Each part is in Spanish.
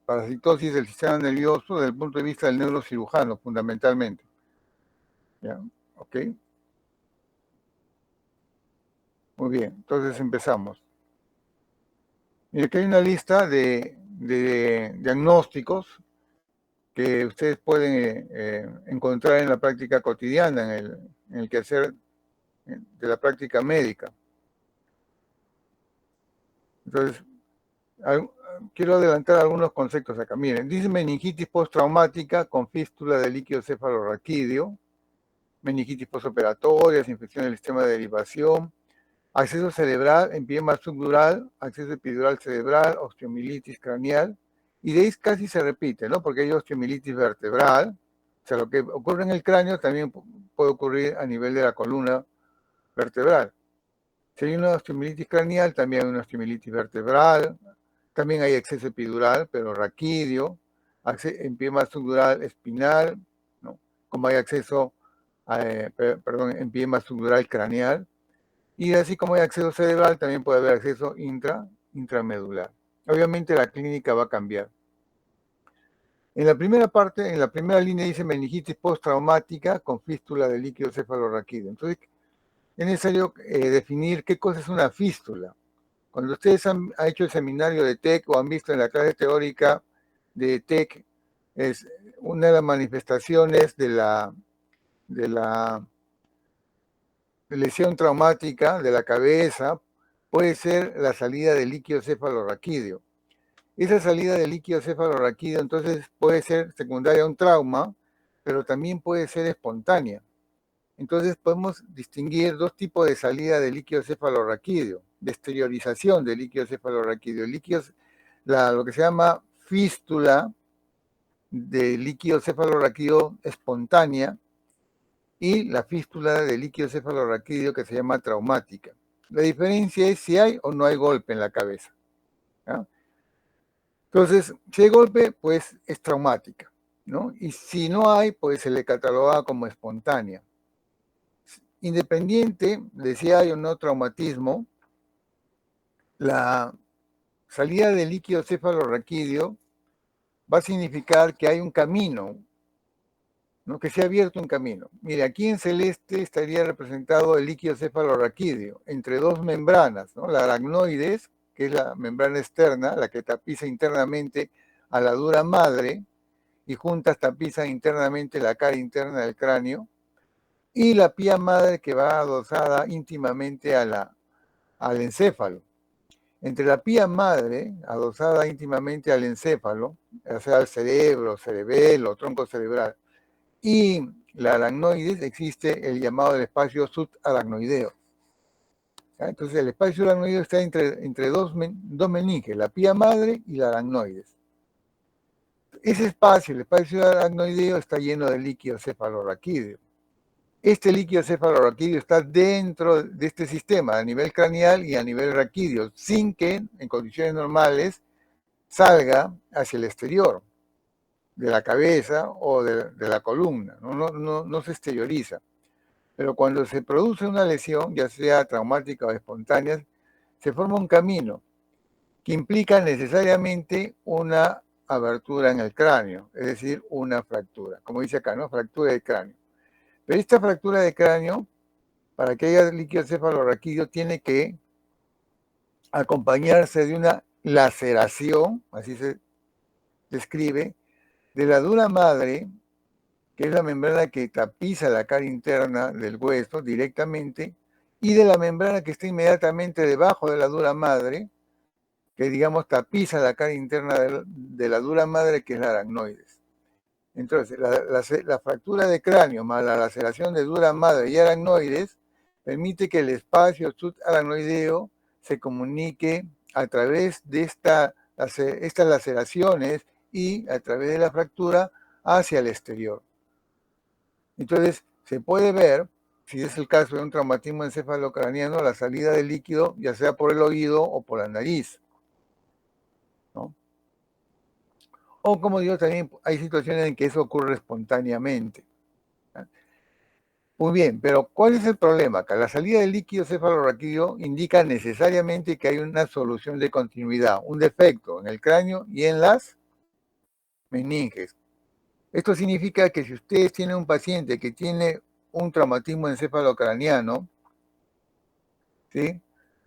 parasitosis del sistema nervioso desde el punto de vista del neurocirujano, fundamentalmente. ¿Ya? ¿Ok? Muy bien, entonces empezamos. Y aquí hay una lista de diagnósticos que ustedes pueden encontrar en la práctica cotidiana, en el quehacer de la práctica médica. Entonces, quiero adelantar algunos conceptos acá. Miren, dice meningitis postraumática con fístula de líquido cefalorraquídeo, meningitis postoperatoria, infección del sistema de derivación, acceso cerebral, empiema subdural, acceso epidural cerebral, osteomielitis craneal, y de ahí casi se repite, ¿no? Porque hay osteomielitis vertebral, o sea, lo que ocurre en el cráneo también puede ocurrir a nivel de la columna vertebral. Si hay una osteomielitis craneal, también hay una osteomielitis vertebral, también hay acceso epidural, pero raquídeo, empiema subdural espinal, ¿no? Como hay acceso, empiema subdural craneal, y así como hay acceso cerebral, también puede haber acceso intramedular. Obviamente la clínica va a cambiar. En la primera parte, en la primera línea dice meningitis postraumática con fístula de líquido cefalorraquídeo. Entonces, es necesario definir qué cosa es una fístula. Cuando ustedes han hecho el seminario de TEC o han visto en la clase teórica de TEC, es una de las manifestaciones de la lesión traumática de la cabeza puede ser la salida de líquido cefalorraquídeo. Esa salida de líquido cefalorraquídeo entonces puede ser secundaria a un trauma, pero también puede ser espontánea. Entonces podemos distinguir dos tipos de salida de líquido cefalorraquídeo, de exteriorización de líquido cefalorraquídeo. Lo que se llama fístula de líquido cefalorraquídeo espontánea y la fístula de líquido cefalorraquídeo que se llama traumática. La diferencia es si hay o no hay golpe en la cabeza. ¿Ya? Entonces, si hay golpe, pues es traumática, ¿no? Y si no hay, pues se le cataloga como espontánea. Independiente de si hay o no traumatismo, la salida de líquido cefalorraquídeo va a significar que hay un camino, ¿no? Que se ha abierto un camino. Mire, aquí en celeste estaría representado el líquido cefalorraquídeo entre dos membranas, ¿no? La aracnoides, que es la membrana externa, la que tapiza internamente a la dura madre, y juntas tapizan internamente la cara interna del cráneo, y la pía madre que va adosada íntimamente al encéfalo. Entre la pía madre, adosada íntimamente al encéfalo, o sea, al cerebro, cerebelo, tronco cerebral, y la aracnoides, existe el llamado del espacio subaracnoideo. Entonces el espacio aracnoideo está entre dos meninges, la pía madre y la aracnoides. Ese espacio, el espacio aracnoideo, está lleno de líquido cefalorraquídeo. Este líquido cefalorraquídeo está dentro de este sistema, a nivel craneal y a nivel raquídeo, sin que, en condiciones normales, salga hacia el exterior de la cabeza o de la columna, no se exterioriza. Pero cuando se produce una lesión, ya sea traumática o espontánea, se forma un camino que implica necesariamente una abertura en el cráneo, es decir, una fractura, como dice acá, ¿no? Fractura del cráneo. Pero esta fractura de cráneo, para que haya líquido cefalorraquídeo, tiene que acompañarse de una laceración, así se describe, de la dura madre, que es la membrana que tapiza la cara interna del hueso directamente, y de la membrana que está inmediatamente debajo de la dura madre, que digamos tapiza la cara interna de la dura madre, que es la aracnoides. Entonces, la fractura de cráneo más la laceración de dura madre y aracnoides permite que el espacio subaracnoideo se comunique a través de estas laceraciones y a través de la fractura hacia el exterior. Entonces, se puede ver, si es el caso de un traumatismo encefalocraniano, la salida de líquido, ya sea por el oído o por la nariz, ¿no? O como digo, también hay situaciones en que eso ocurre espontáneamente. Muy bien, pero ¿cuál es el problema acá? La salida del líquido cefalorraquídeo indica necesariamente que hay una solución de continuidad, un defecto en el cráneo y en las meninges. Esto significa que si ustedes tienen un paciente que tiene un traumatismo encefalocraniano, ¿sí?,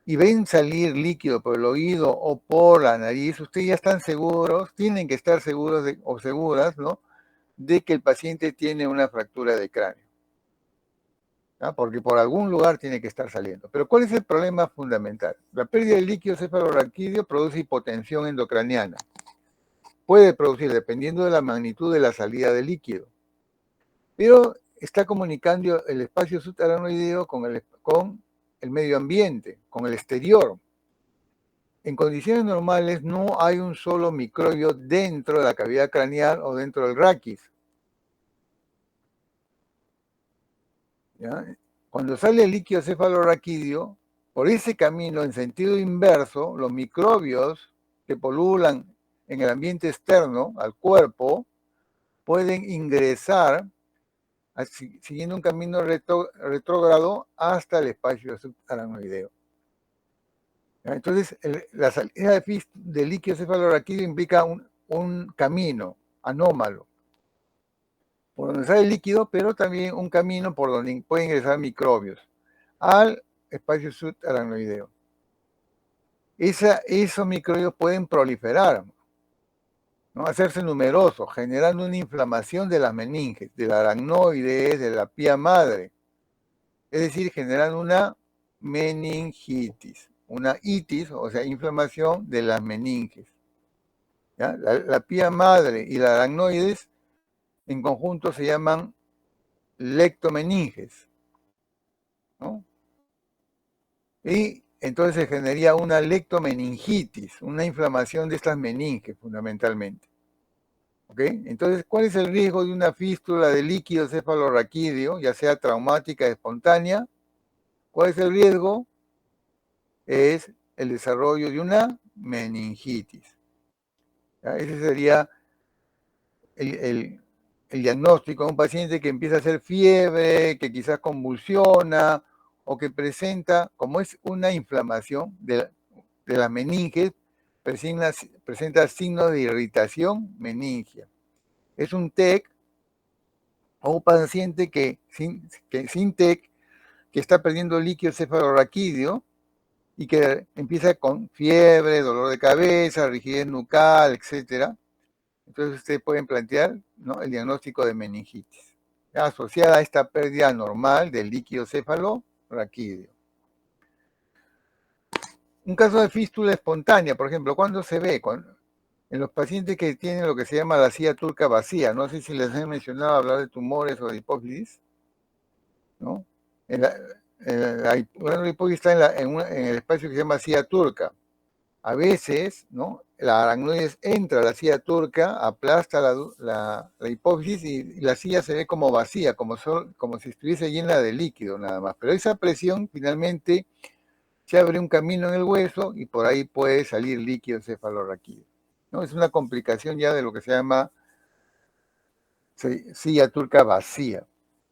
y ven salir líquido por el oído o por la nariz, ustedes ya están seguros, tienen que estar seguros o seguras, ¿no?, de que el paciente tiene una fractura de cráneo, ¿ya?, porque por algún lugar tiene que estar saliendo. Pero ¿cuál es el problema fundamental? La pérdida de líquido cefalorraquídeo produce hipotensión endocraniana. Puede producir, dependiendo de la magnitud de la salida de líquido, pero está comunicando el espacio subaracnoideo con el medio ambiente, con el exterior. En condiciones normales no hay un solo microbio dentro de la cavidad craneal o dentro del raquis, ¿ya? Cuando sale el líquido cefalorraquídeo, por ese camino en sentido inverso, los microbios que polulan en el ambiente externo al cuerpo pueden ingresar siguiendo un camino retrógrado hasta el espacio subaracnoideo. Entonces, la salida de líquido cefalorraquídeo implica un camino anómalo por donde sale el líquido, pero también un camino por donde pueden ingresar microbios al espacio subaracnoideo. Esos microbios pueden proliferar, ¿no?, hacerse numerosos, generando una inflamación de las meninges, del aracnoides, de la pía madre. Es decir, generan una meningitis, una itis, o sea, inflamación de las meninges, ¿ya? La pía madre y la aracnoides en conjunto se llaman lectomeninges, ¿no? Y entonces se generaría una lectomeningitis, una inflamación de estas meninges fundamentalmente. ¿Ok? Entonces, ¿cuál es el riesgo de una fístula de líquido cefalorraquídeo, ya sea traumática o espontánea? ¿Cuál es el riesgo? Es el desarrollo de una meningitis, ¿ya? Ese sería el diagnóstico de un paciente que empieza a hacer fiebre, que quizás convulsiona o que presenta, como es una inflamación de las meninges, presenta signos de irritación meningia. Es un TEC o un paciente que sin TEC, que está perdiendo líquido cefalorraquídeo y que empieza con fiebre, dolor de cabeza, rigidez nucal, etcétera. Entonces ustedes pueden plantear, ¿no?, el diagnóstico de meningitis, ¿ya?, asociada a esta pérdida normal del líquido cefalorraquídeo. Un caso de fístula espontánea, por ejemplo, ¿cuándo se ve? En los pacientes que tienen lo que se llama la silla turca vacía. No sé si les he mencionado hablar de tumores o de hipófisis, ¿no? La hipófisis está en el espacio que se llama silla turca. A veces, ¿no?, la aracnoides entra a la silla turca, aplasta la hipófisis y la silla se ve como vacía, como si estuviese llena de líquido nada más. Pero esa presión finalmente se abre un camino en el hueso y por ahí puede salir líquido cefalorraquídeo, ¿no? Es una complicación ya de lo que se llama silla turca vacía,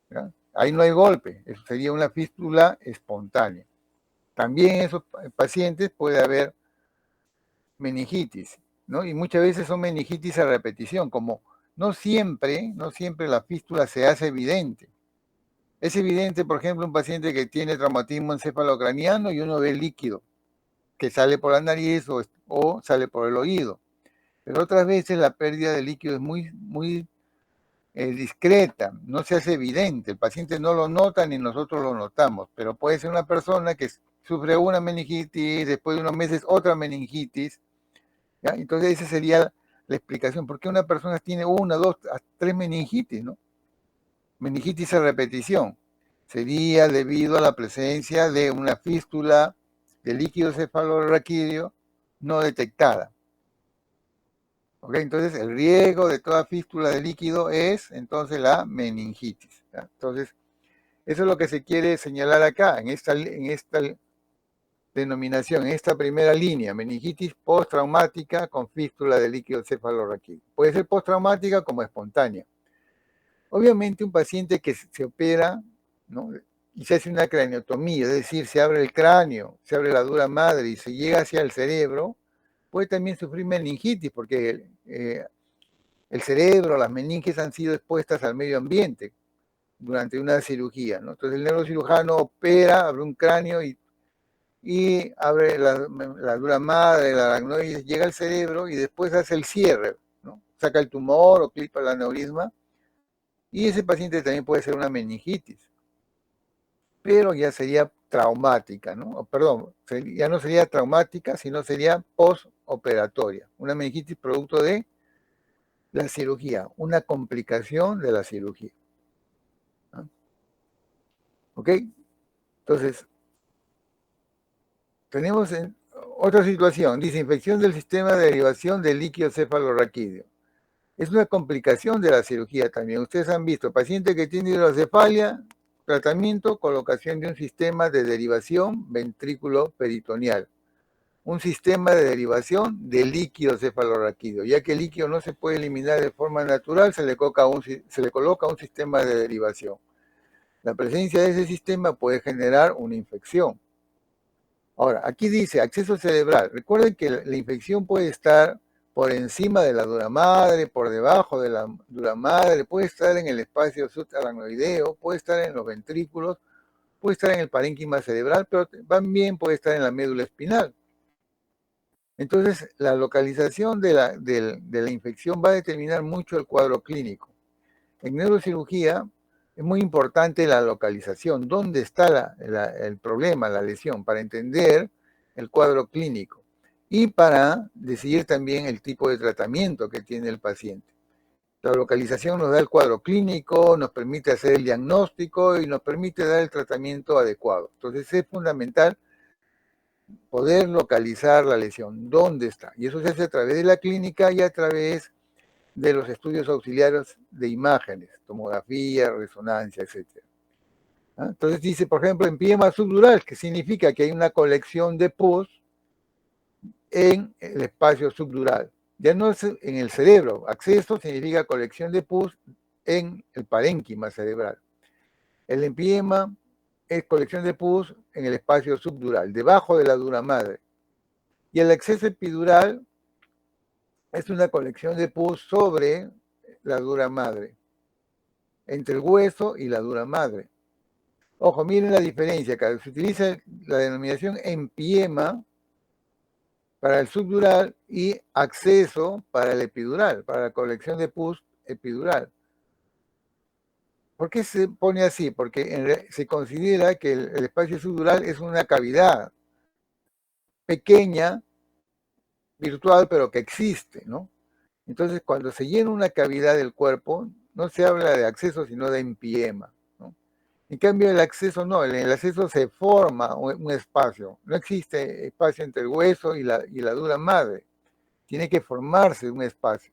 ¿ya? Ahí no hay golpe, eso sería una fístula espontánea. También en esos pacientes puede haber meningitis, ¿no? Y muchas veces son meningitis a repetición, como no siempre la fístula se hace evidente. Es evidente, por ejemplo, un paciente que tiene traumatismo encefalocraniano y uno ve líquido que sale por la nariz o sale por el oído. Pero otras veces la pérdida de líquido es muy discreta, no se hace evidente. El paciente no lo nota ni nosotros lo notamos, pero puede ser una persona que sufre una meningitis, después de unos meses otra meningitis, ¿ya? Entonces esa sería la explicación. ¿Por qué una persona tiene una, dos, tres meningitis, ¿no? Meningitis a repetición. Sería debido a la presencia de una fístula de líquido cefalorraquídeo no detectada. ¿Ok? Entonces el riesgo de toda fístula de líquido es entonces la meningitis, ¿ya? Entonces eso es lo que se quiere señalar acá, en esta denominación, en esta primera línea, meningitis postraumática con fístula de líquido cefalorraquídeo. Puede ser postraumática como espontánea. Obviamente un paciente que se opera ¿no? Y se hace una craniotomía, es decir, se abre el cráneo, se abre la dura madre y se llega hacia el cerebro, puede también sufrir meningitis, porque el cerebro, las meninges han sido expuestas al medio ambiente durante una cirugía, ¿no? Entonces el neurocirujano opera, abre un cráneo y abre la dura madre, la aracnoide, llega al cerebro y después hace el cierre, ¿no? Saca el tumor o clipa el aneurisma, y ese paciente también puede ser una meningitis, pero ya sería traumática, ¿no? O, perdón, ya no sería traumática, sino sería postoperatoria, una meningitis producto de la cirugía, una complicación de la cirugía, ¿no? ¿Ok? Entonces, tenemos otra situación, dice infección del sistema de derivación del líquido cefalorraquídeo. Es una complicación de la cirugía también. Ustedes han visto, paciente que tiene hidrocefalia, tratamiento, colocación de un sistema de derivación ventrículo peritoneal. Un sistema de derivación de líquido cefalorraquídeo. Ya que el líquido no se puede eliminar de forma natural, se le coloca un sistema de derivación. La presencia de ese sistema puede generar una infección. Ahora, aquí dice acceso cerebral. Recuerden que la infección puede estar por encima de la dura madre, por debajo de la dura madre, puede estar en el espacio subaracnoideo, puede estar en los ventrículos, puede estar en el parénquima cerebral, pero también puede estar en la médula espinal. Entonces, la localización de la infección va a determinar mucho el cuadro clínico. En neurocirugía es muy importante la localización, dónde está el problema, la lesión, para entender el cuadro clínico y para decidir también el tipo de tratamiento que tiene el paciente. La localización nos da el cuadro clínico, nos permite hacer el diagnóstico y nos permite dar el tratamiento adecuado. Entonces es fundamental poder localizar la lesión, dónde está. Y eso se hace a través de la clínica y a través de los estudios auxiliares de imágenes, tomografía, resonancia, etc. Entonces dice, por ejemplo, empiema subdural, que significa que hay una colección de pus en el espacio subdural. Ya no es en el cerebro. Acceso significa colección de pus en el parénquima cerebral. El empiema es colección de pus en el espacio subdural, debajo de la dura madre. Y el acceso epidural es una colección de pus sobre la dura madre, entre el hueso y la dura madre. Ojo, miren la diferencia acá. Se utiliza la denominación empiema para el subdural y acceso para el epidural, para la colección de pus epidural. ¿Por qué se pone así? Porque se considera que el espacio subdural es una cavidad pequeña, virtual, pero que existe, ¿no? Entonces, cuando se llena una cavidad del cuerpo, no se habla de acceso, sino de empiema, ¿no? En cambio, el acceso no, en el acceso se forma un espacio. No existe espacio entre el hueso y la dura madre. Tiene que formarse un espacio.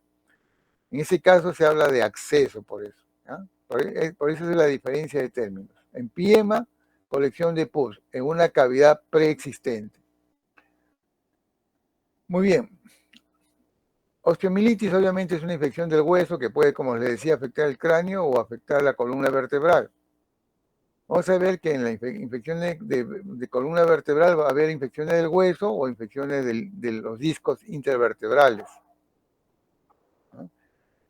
En ese caso se habla de acceso, por eso. ¿Ya? Por eso es la diferencia de términos. Empiema, colección de pus, en una cavidad preexistente. Muy bien. Osteomielitis obviamente es una infección del hueso que puede, como les decía, afectar el cráneo o afectar la columna vertebral. Vamos a ver que en la infección de columna vertebral va a haber infecciones del hueso o infecciones de los discos intervertebrales. ¿No?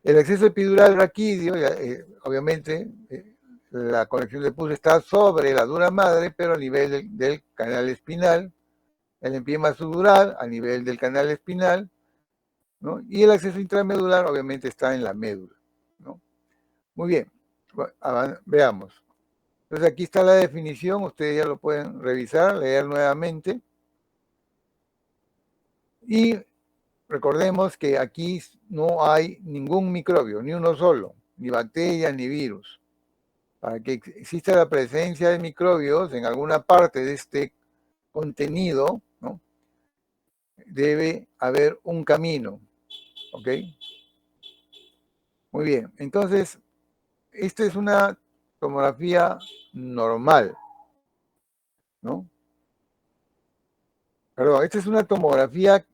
El acceso epidural raquídeo, obviamente, la conexión de pus está sobre la dura madre, pero a nivel del canal espinal. El empiema subdural a nivel del canal espinal, ¿no? Y el acceso intramedular obviamente está en la médula, ¿no? Muy bien, veamos. Entonces aquí está la definición, ustedes ya lo pueden revisar, leer nuevamente. Y recordemos que aquí no hay ningún microbio, ni uno solo, ni bacteria, ni virus. Para que exista la presencia de microbios en alguna parte de este contenido, ¿no? Debe haber un camino, ¿ok? Muy bien, entonces, esta es una tomografía normal, ¿no? Perdón, esta es una tomografía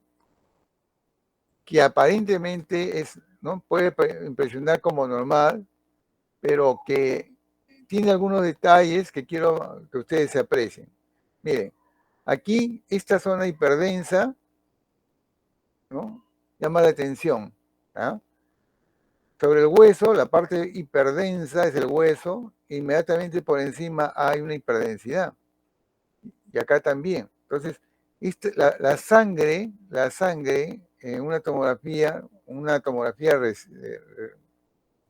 que aparentemente es, ¿no? Puede impresionar como normal, pero que tiene algunos detalles que quiero que ustedes se aprecien. Miren, aquí esta zona hiperdensa, ¿no?, llama la atención. ¿Ah? Sobre el hueso, la parte hiperdensa es el hueso, inmediatamente por encima hay una hiperdensidad. Y acá también. Entonces, la sangre en una tomografía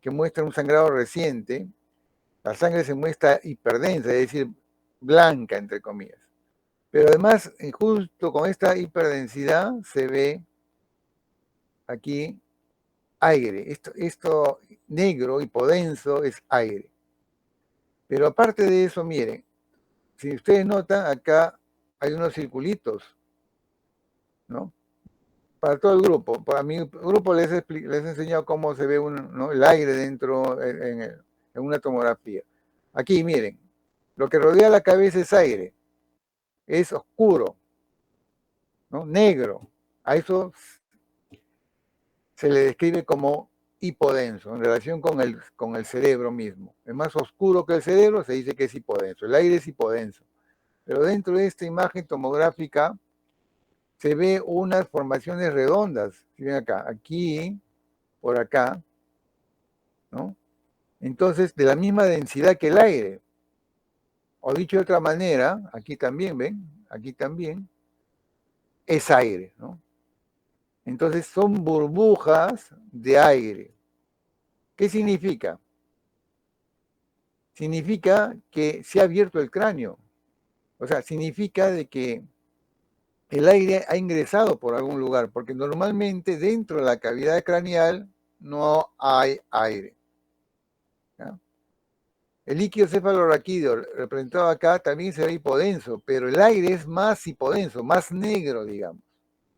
que muestra un sangrado reciente, la sangre se muestra hiperdensa, es decir, blanca, entre comillas. Pero además, justo con esta hiperdensidad se ve aquí aire. Esto negro, hipodenso, es aire. Pero aparte de eso, miren, si ustedes notan, acá hay unos circulitos, ¿no? Para todo el grupo. Para mi grupo les he enseñado cómo se ve ¿no?, el aire dentro en una tomografía. Aquí, miren, lo que rodea la cabeza es aire, es oscuro, ¿no?, negro. A eso se le describe como hipodenso en relación con el cerebro mismo. Es más oscuro que el cerebro, se dice que es hipodenso. El aire es hipodenso. Pero dentro de esta imagen tomográfica se ve unas formaciones redondas. Si ven acá, aquí, por acá, ¿no? Entonces, de la misma densidad que el aire. O dicho de otra manera, aquí también, ¿ven? Aquí también es aire, ¿no? Entonces son burbujas de aire. ¿Qué significa? Significa que se ha abierto el cráneo. O sea, significa de que el aire ha ingresado por algún lugar, porque normalmente dentro de la cavidad craneal no hay aire. ¿Ya? El líquido cefalorraquídeo representado acá también se ve hipodenso, pero el aire es más hipodenso, más negro, digamos.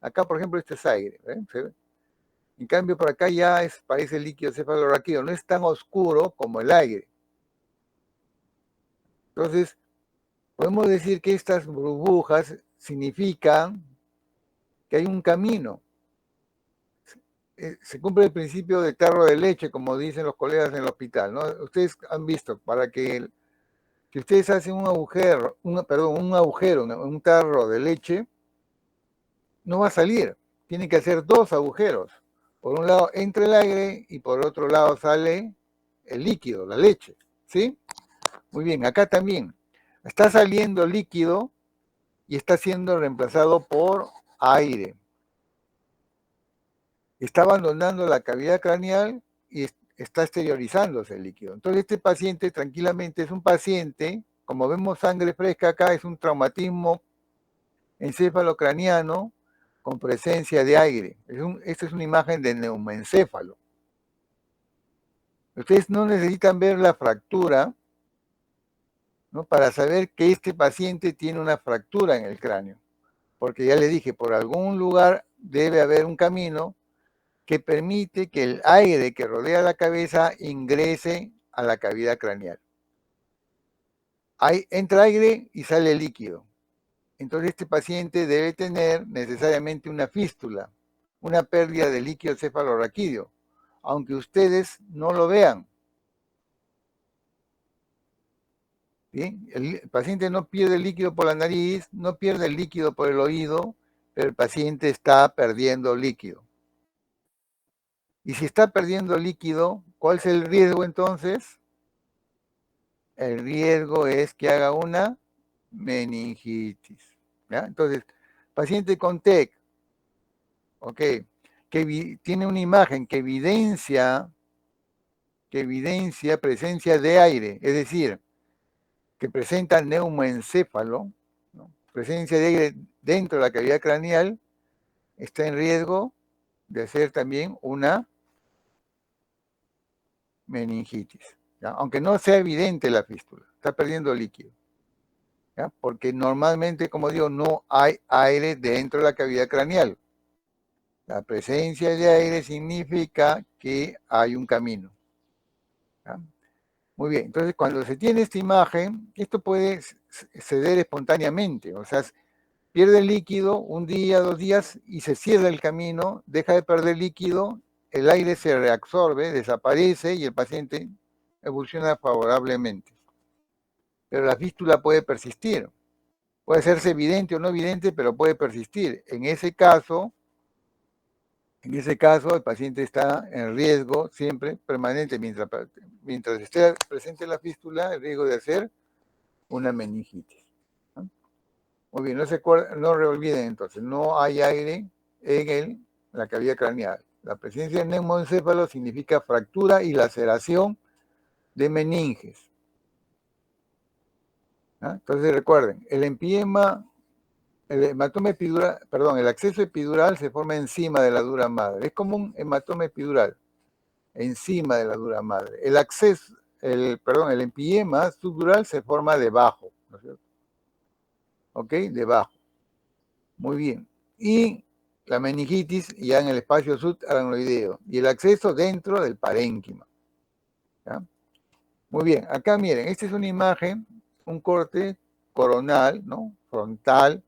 Acá, por ejemplo, este es aire. ¿Se ve? En cambio, por acá ya parece el líquido cefalorraquídeo, no es tan oscuro como el aire. Entonces, podemos decir que estas burbujas significan que hay un camino. Se cumple el principio de tarro de leche, como dicen los colegas en el hospital, ¿no? Ustedes han visto, para que si ustedes hacen un agujero, en un tarro de leche, no va a salir. Tienen que hacer dos agujeros. Por un lado entra el aire y por otro lado sale el líquido, la leche. ¿Sí? Muy bien, acá también. Está saliendo líquido y está siendo reemplazado por aire. Está abandonando la cavidad craneal y está exteriorizándose el líquido. Entonces este paciente tranquilamente es un paciente, como vemos sangre fresca acá, es un traumatismo encefalocraniano con presencia de aire. Esta es una imagen de neumoencéfalo. Ustedes no necesitan ver la fractura, ¿no?, para saber que este paciente tiene una fractura en el cráneo, porque ya le dije, por algún lugar debe haber un camino que permite que el aire que rodea la cabeza ingrese a la cavidad craneal. Ahí entra aire y sale líquido. Entonces este paciente debe tener necesariamente una fístula, una pérdida de líquido cefalorraquídeo, aunque ustedes no lo vean. ¿Sí? El paciente no pierde el líquido por la nariz, no pierde el líquido por el oído, pero el paciente está perdiendo líquido. Y si está perdiendo líquido, ¿cuál es el riesgo entonces? El riesgo es que haga una meningitis. ¿Ya? Entonces, paciente con TEC, ¿ok?, que tiene una imagen que evidencia presencia de aire, es decir, que presenta neumoencéfalo, ¿no?, presencia de aire dentro de la cavidad craneal, está en riesgo de hacer también una meningitis, ¿ya?, aunque no sea evidente la fístula, está perdiendo líquido, ¿ya?, porque normalmente, como digo, no hay aire dentro de la cavidad craneal. La presencia de aire significa que hay un camino, ¿ya? Muy bien, entonces cuando se tiene esta imagen, esto puede ceder espontáneamente, o sea, pierde el líquido un día, 2 días y se cierra el camino, deja de perder líquido, el aire se reabsorbe, desaparece y el paciente evoluciona favorablemente. pero la fístula puede persistir. Puede hacerse evidente o no evidente, pero puede persistir. En ese caso, el paciente está en riesgo siempre permanente, mientras esté presente la fístula, el riesgo de hacer una meningitis. ¿No? Muy bien, no olviden entonces, no hay aire en la cavidad craneal. La presencia de neumoencéfalo significa fractura y laceración de meninges. ¿Ah? Entonces recuerden, el hematoma epidural, perdón, el acceso epidural se forma encima de la dura madre. Es como un hematoma epidural, encima de la dura madre. El empiyema subdural se forma debajo, ¿no es cierto? ¿Ok? Debajo. Muy bien. Y la meningitis ya en el espacio subaracnoideo. Y el acceso dentro del parénquima. ¿Ya? Muy bien. Acá miren, esta es una imagen, un corte coronal, ¿no? Frontal,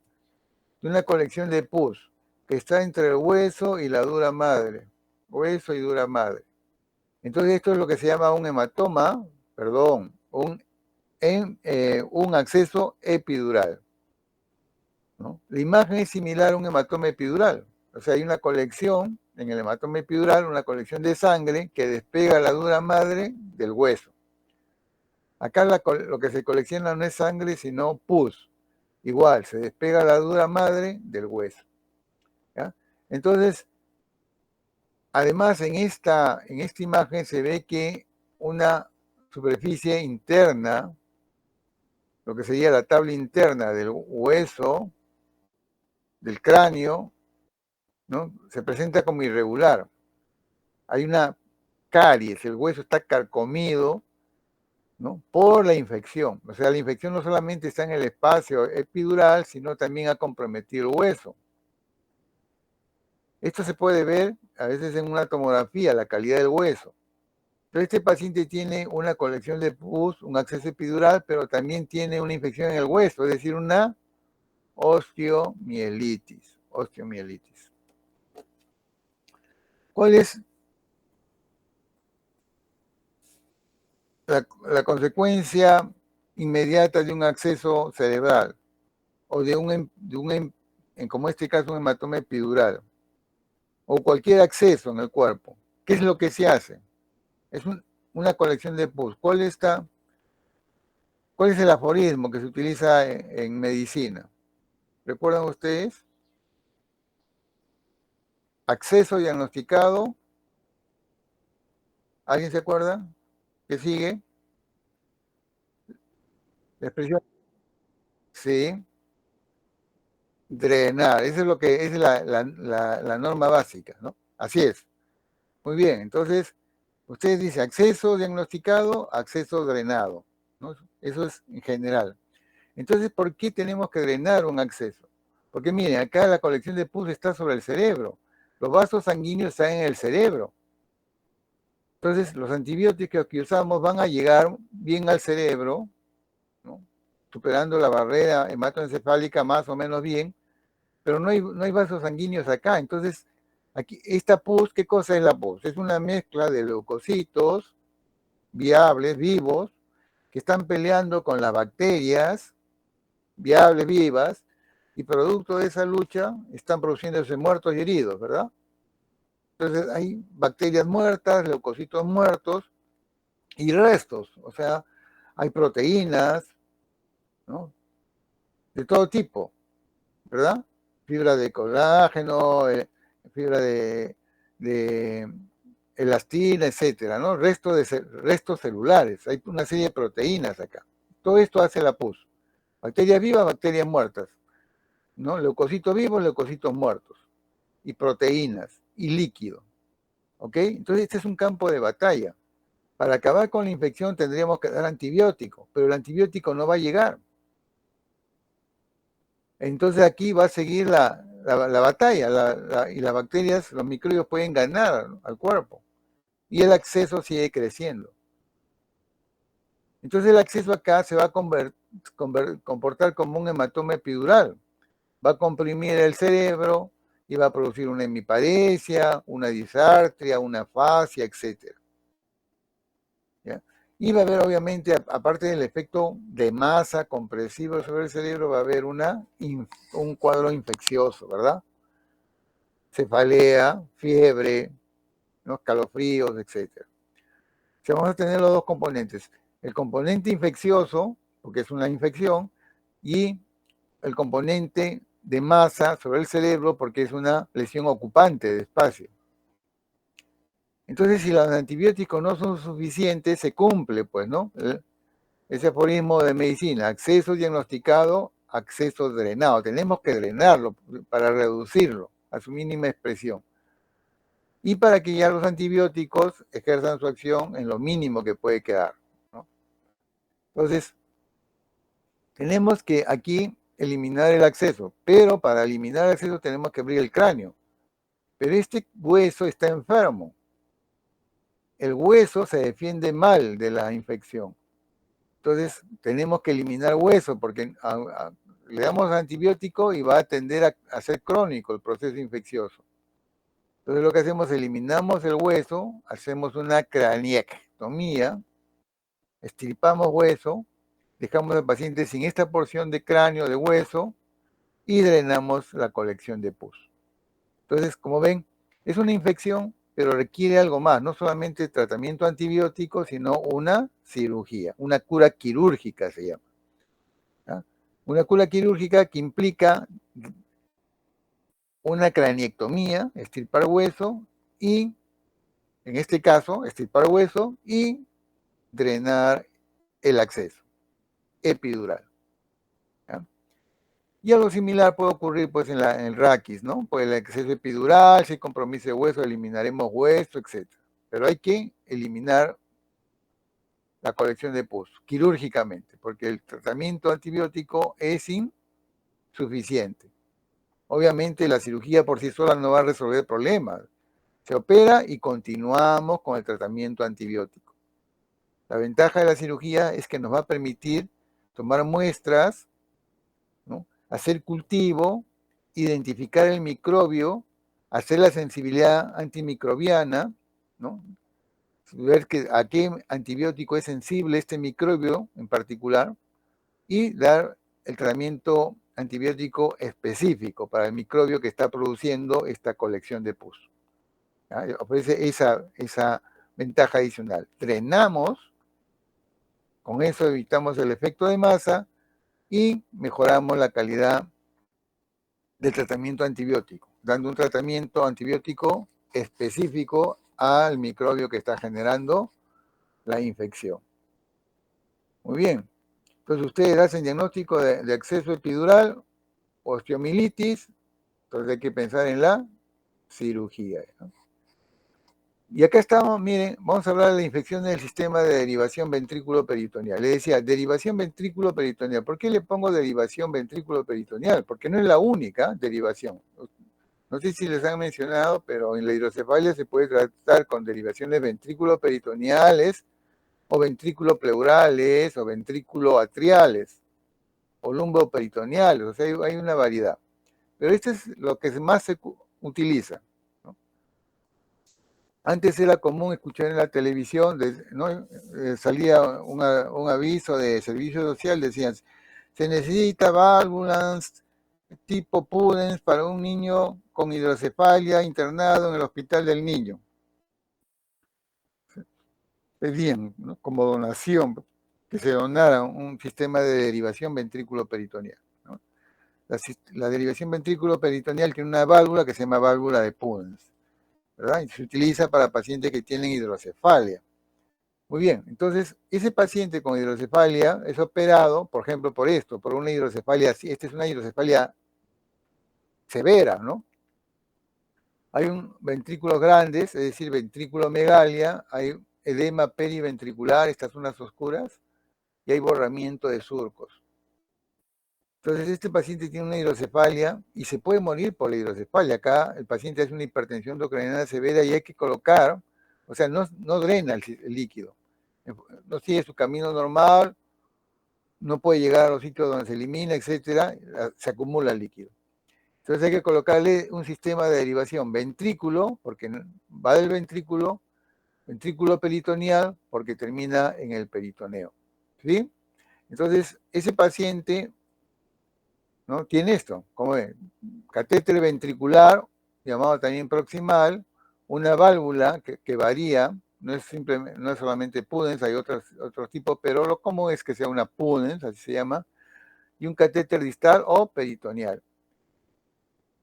de una colección de pus que está entre el hueso y la dura madre. Hueso y dura madre. Entonces esto es lo que se llama un hematoma, un acceso epidural, ¿no? La imagen es similar a un hematoma epidural. O sea, hay una colección, en el hematoma epidural, una colección de sangre que despega la dura madre del hueso. Acá lo que se colecciona no es sangre, sino pus. Igual, se despega la dura madre del hueso. ¿Ya? Entonces, además, en esta imagen se ve que una superficie interna, lo que sería la tabla interna del hueso, del cráneo, ¿no? Se presenta como irregular. Hay una caries, el hueso está carcomido, ¿no? Por la infección. O sea, la infección no solamente está en el espacio epidural, sino también ha comprometido el hueso. Esto se puede ver a veces en una tomografía, la calidad del hueso. Entonces, este paciente tiene una colección de pus, un acceso epidural, pero también tiene una infección en el hueso, es decir, una osteomielitis. ¿Cuál es la consecuencia inmediata de un acceso cerebral o como este caso, un hematoma epidural o cualquier acceso en el cuerpo? ¿Qué es lo que se hace? Es una colección de pus. ¿Cuál es el aforismo que se utiliza en medicina? ¿Recuerdan ustedes? Acceso diagnosticado. ¿Alguien se acuerda? ¿Qué sigue? La expresión. Sí. Drenar. Esa es lo que es la norma básica, ¿no? Así es. Muy bien. Entonces, ustedes dicen acceso diagnosticado, acceso drenado, ¿no? Eso es en general. Entonces, ¿por qué tenemos que drenar un acceso? Porque miren, acá la colección de pus está sobre el cerebro. Los vasos sanguíneos están en el cerebro. Entonces, los antibióticos que usamos van a llegar bien al cerebro, ¿no? Superando la barrera hematoencefálica más o menos bien, pero no hay vasos sanguíneos acá. Entonces, aquí, esta pus, ¿qué cosa es la pus? Es una mezcla de leucocitos viables, vivos, que están peleando con las bacterias viables, vivas, y producto de esa lucha están produciéndose muertos y heridos, ¿verdad? Entonces hay bacterias muertas, leucocitos muertos y restos, o sea, hay proteínas, ¿no? De todo tipo, ¿verdad? Fibra de colágeno, fibra de elastina, etcétera, ¿no? Restos celulares, hay una serie de proteínas acá. Todo esto hace la pus. Bacterias vivas, bacterias muertas, ¿no? Leucocitos vivos, leucocitos muertos, y proteínas, y líquido, ¿ok? Entonces este es un campo de batalla. Para acabar con la infección tendríamos que dar antibiótico, pero el antibiótico no va a llegar. Entonces aquí va a seguir la batalla y las bacterias, los microbios pueden ganar al cuerpo y el acceso sigue creciendo. Entonces el acceso acá se va a comportar como un hematoma epidural. Va a comprimir el cerebro y va a producir una hemiparesia, una disartria, una afasia, etc. ¿Ya? Y va a haber, obviamente, aparte del efecto de masa compresivo sobre el cerebro, va a haber un cuadro infeccioso, ¿verdad? Cefalea, fiebre, ¿no? Escalofríos, etc. O sea, vamos a tener los dos componentes. El componente infeccioso, porque es una infección, y el componente de masa sobre el cerebro, porque es una lesión ocupante de espacio. Entonces, si los antibióticos no son suficientes, se cumple, pues, ¿no? Ese aforismo de medicina: acceso diagnosticado, acceso drenado. Tenemos que drenarlo para reducirlo a su mínima expresión. Y para que ya los antibióticos ejerzan su acción en lo mínimo que puede quedar, ¿no? Entonces, tenemos que aquí eliminar el acceso, pero para eliminar el acceso tenemos que abrir el cráneo. Pero este hueso está enfermo. El hueso se defiende mal de la infección. Entonces, tenemos que eliminar hueso porque le damos antibiótico y va a tender a ser crónico el proceso infeccioso. Entonces, lo que hacemos, eliminamos el hueso, hacemos una craniectomía, extirpamos hueso, dejamos al paciente sin esta porción de cráneo, de hueso, y drenamos la colección de pus. Entonces, como ven, es una infección, pero requiere algo más, no solamente tratamiento antibiótico, sino una cirugía, una cura quirúrgica se llama. ¿Ya? Una cura quirúrgica que implica una craniectomía, extirpar hueso, y, en este caso, extirpar hueso y drenar el acceso epidural. ¿Ya? Y algo similar puede ocurrir pues en el raquis, ¿no? Pues el acceso epidural, si hay compromiso de hueso, eliminaremos hueso, etc. Pero hay que eliminar la colección de pus quirúrgicamente, porque el tratamiento antibiótico es insuficiente. Obviamente la cirugía por sí sola no va a resolver problemas. Se opera y continuamos con el tratamiento antibiótico. La ventaja de la cirugía es que nos va a permitir tomar muestras, ¿no? Hacer cultivo, identificar el microbio, hacer la sensibilidad antimicrobiana, ¿no? Ver a qué antibiótico es sensible este microbio en particular, y dar el tratamiento antibiótico específico para el microbio que está produciendo esta colección de pus. ¿Ya? Ofrece esa ventaja adicional. Drenamos, con eso evitamos el efecto de masa y mejoramos la calidad del tratamiento antibiótico, dando un tratamiento antibiótico específico al microbio que está generando la infección. Muy bien. Entonces ustedes hacen diagnóstico de acceso epidural, osteomielitis, entonces hay que pensar en la cirugía, ¿no? Y acá estamos, miren, vamos a hablar de la infección del sistema de derivación ventrículo-peritoneal. Le decía, derivación ventrículo-peritoneal. ¿Por qué le pongo derivación ventrículo-peritoneal? Porque no es la única derivación. No sé si les han mencionado, pero en la hidrocefalia se puede tratar con derivaciones ventrículo-peritoneales, o ventrículo-pleurales, o ventrículo-atriales, o lumbo-peritoneales. O sea, hay una variedad. Pero este es lo que más se utiliza, ¿no? Antes era común escuchar en la televisión, ¿no? Salía un aviso de servicio social, decían, se necesita válvulas tipo Pudens para un niño con hidrocefalia internado en el hospital del niño. Pedían, ¿no?, como donación, que se donara un sistema de derivación ventrículo-peritoneal, ¿no? La derivación ventrículo-peritoneal tiene una válvula que se llama válvula de Pudens, ¿verdad? Y se utiliza para pacientes que tienen hidrocefalia. Muy bien, entonces ese paciente con hidrocefalia es operado, por ejemplo, por esto, por una hidrocefalia, esta es una hidrocefalia severa, ¿no? Hay un ventrículos grandes, es decir, ventriculomegalia, hay edema periventricular, estas zonas oscuras, y hay borramiento de surcos. Entonces este paciente tiene una hidrocefalia y se puede morir por la hidrocefalia. Acá el paciente hace una hipertensión endocrinal severa y hay que colocar, o sea, no drena el líquido, no sigue su camino normal, no puede llegar a los sitios donde se elimina, etcétera, se acumula el líquido. Entonces hay que colocarle un sistema de derivación ventrículo, porque va del ventrículo ventrículo peritoneal porque termina en el peritoneo. ¿Sí? Entonces, ese paciente, ¿no?, tiene esto, como ven, catéter ventricular, llamado también proximal, una válvula que varía, no es solamente Pudens, hay otros tipos, pero lo común es que sea una Pudens, así se llama, y un catéter distal o peritoneal.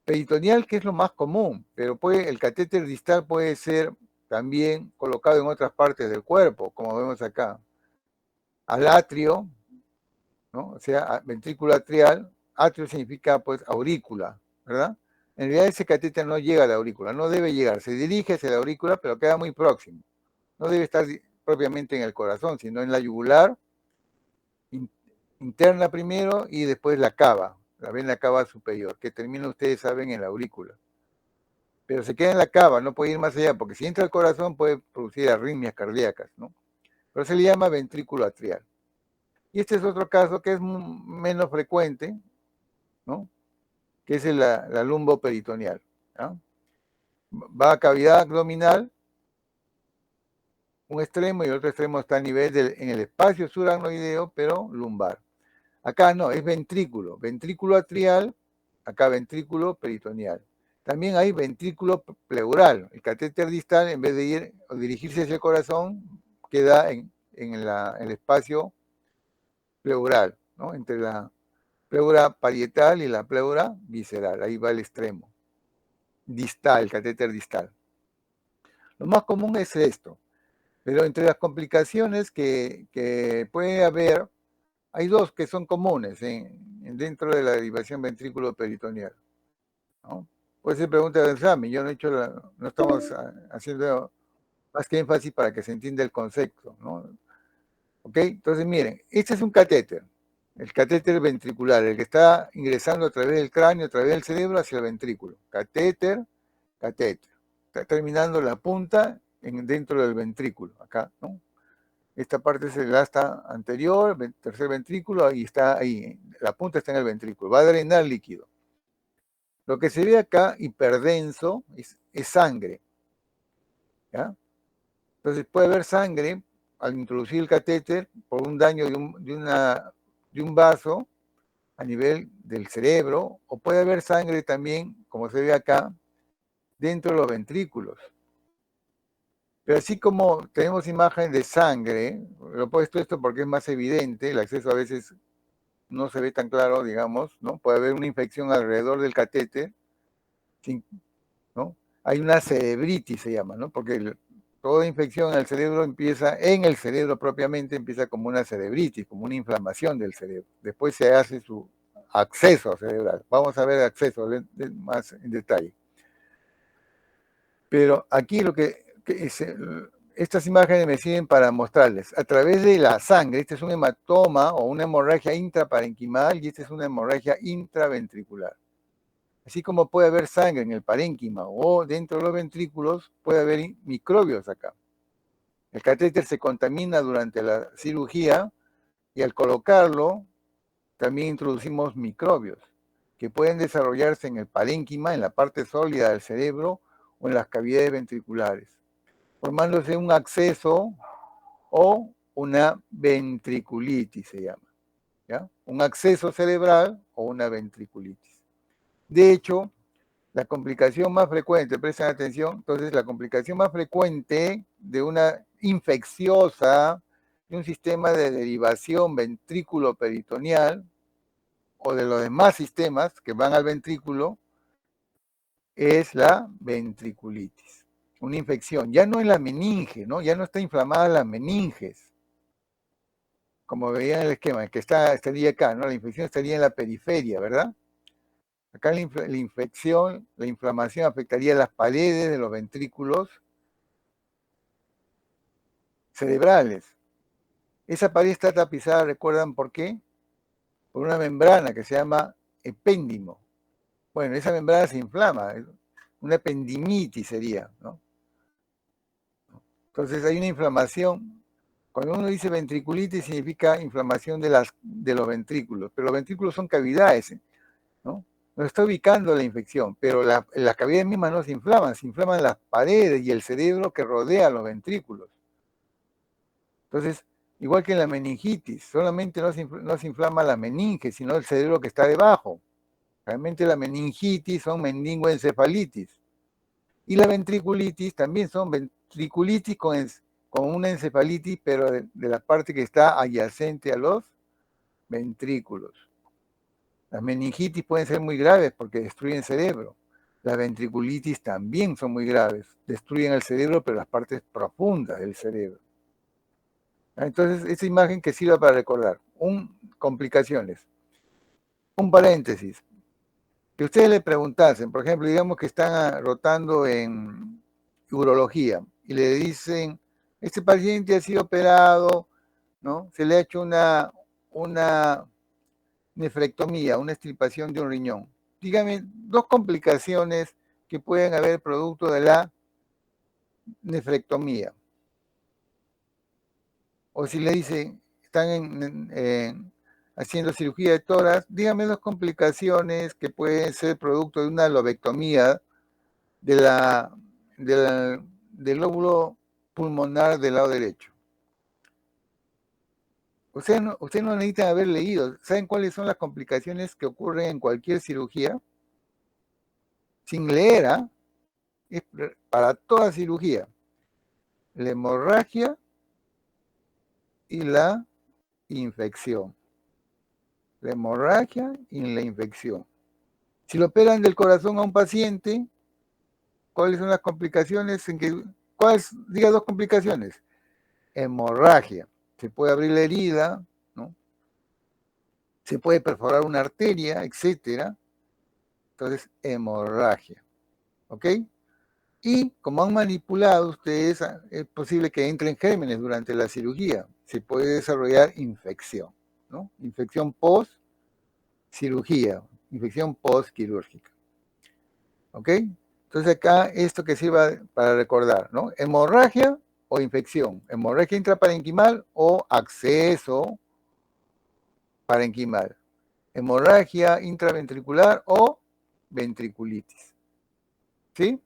Peritoneal, que es lo más común, pero el catéter distal puede ser también colocado en otras partes del cuerpo, como vemos acá. Al atrio, ¿no? O sea, ventrículo atrial, atrio significa pues aurícula, ¿verdad? En realidad ese catéter no llega a la aurícula, no debe llegar, se dirige hacia la aurícula, pero queda muy próximo. No debe estar propiamente en el corazón, sino en la yugular, interna primero y después la cava, la vena cava superior, que termina, ustedes saben, en la aurícula. Pero se queda en la cava, no puede ir más allá, porque si entra al corazón puede producir arritmias cardíacas, ¿no? Pero se le llama ventrículo atrial. Y este es otro caso que es menos frecuente, ¿no?, que es la lumboperitoneal, ¿no? Va a cavidad abdominal, un extremo y el otro extremo está a nivel en el espacio subaracnoideo, pero lumbar. Acá no, es ventrículo atrial, acá ventrículo peritoneal. También hay ventrículo pleural. El catéter distal, en vez de ir o dirigirse hacia el corazón, queda en el espacio pleural, ¿no?, entre la pleura parietal y la pleura visceral. Ahí va el extremo distal, catéter distal. Lo más común es esto, pero entre las complicaciones que puede haber, hay dos que son comunes dentro de la derivación ventrículo peritoneal, ¿no? Puede ser pregunta de examen, yo no estamos haciendo más que énfasis para que se entienda el concepto, ¿no? ¿Ok? Entonces miren, este es un catéter, el catéter ventricular, el que está ingresando a través del cráneo, a través del cerebro hacia el ventrículo. Catéter. Está terminando la punta dentro del ventrículo, acá, ¿no? Esta parte es el asta anterior, tercer ventrículo, y está ahí, la punta está en el ventrículo, va a drenar líquido. Lo que se ve acá, hiperdenso, es sangre, ¿ya? Entonces puede haber sangre al introducir el catéter por un daño de un vaso a nivel del cerebro, o puede haber sangre también, como se ve acá, dentro de los ventrículos. Pero así como tenemos imagen de sangre, lo he puesto esto porque es más evidente, el acceso a veces no se ve tan claro, digamos, ¿no? Puede haber una infección alrededor del catéter, ¿no? Hay una cerebritis, se llama, ¿no? Porque toda infección en el cerebro propiamente, empieza como una cerebritis, como una inflamación del cerebro. Después se hace su acceso cerebral. Vamos a ver acceso más en detalle. Pero aquí estas imágenes me sirven para mostrarles, a través de la sangre, este es un hematoma o una hemorragia intraparenquimal y esta es una hemorragia intraventricular. Así como puede haber sangre en el parénquima o dentro de los ventrículos, puede haber microbios acá. El catéter se contamina durante la cirugía y al colocarlo también introducimos microbios que pueden desarrollarse en el parénquima, en la parte sólida del cerebro o en las cavidades ventriculares, formándose un acceso o una ventriculitis, se llama, ¿ya? Un acceso cerebral o una ventriculitis. De hecho, la complicación más frecuente, presten atención, entonces la complicación más frecuente de una infecciosa, de un sistema de derivación ventrículo peritoneal o de los demás sistemas que van al ventrículo, es la ventriculitis. Una infección, ya no en la meninge, ¿no? Ya no está inflamada la meninges, como veían en el esquema, que estaría acá, ¿no? La infección estaría en la periferia, ¿verdad? Acá la infección, la inflamación afectaría las paredes de los ventrículos cerebrales. Esa pared está tapizada, ¿recuerdan por qué? Por una membrana que se llama epéndimo. Bueno, esa membrana se inflama, una ependimitis sería, ¿no? Entonces hay una inflamación. Cuando uno dice ventriculitis significa inflamación de los ventrículos, pero los ventrículos son cavidades, ¿no? nos está ubicando la infección, pero las cavidades mismas no se inflaman las paredes y el cerebro que rodea los ventrículos. Entonces, igual que en la meningitis, solamente no se inflama la meninge, sino el cerebro que está debajo. Realmente la meningitis son meningoencefalitis. Y la ventriculitis también son ventriculitis con una encefalitis, pero de la parte que está adyacente a los ventrículos. Las meningitis pueden ser muy graves porque destruyen el cerebro. Las ventriculitis también son muy graves. Destruyen el cerebro, pero las partes profundas del cerebro. Entonces, esa imagen que sirva para recordar. Complicaciones. Un paréntesis. Que ustedes le preguntasen, por ejemplo, digamos que están rotando en urología y le dicen, este paciente ha sido operado, ¿no? Se le ha hecho una nefrectomía, una extirpación de un riñón. Dígame dos complicaciones que pueden haber producto de la nefrectomía. O si le dicen, están haciendo cirugía de tórax, dígame dos complicaciones que pueden ser producto de una lobectomía del lóbulo pulmonar del lado derecho. Ustedes no necesitan haber leído. ¿Saben cuáles son las complicaciones que ocurren en cualquier cirugía? Sin leer, ¿ah? Es para toda cirugía. La hemorragia y la infección. La hemorragia y la infección. Si lo operan del corazón a un paciente, ¿cuáles son las complicaciones? Diga dos complicaciones. Hemorragia. Se puede abrir la herida, ¿no? Se puede perforar una arteria, etcétera. Entonces, hemorragia. ¿Ok? Y como han manipulado ustedes, es posible que entren gérmenes durante la cirugía. Se puede desarrollar infección, ¿no? Infección post-cirugía, infección post-quirúrgica. ¿Ok? Entonces acá esto que sirva para recordar, ¿no? Hemorragia o infección. Hemorragia intraparenquimal o acceso parenquimal. Hemorragia intraventricular o ventriculitis. ¿Sí?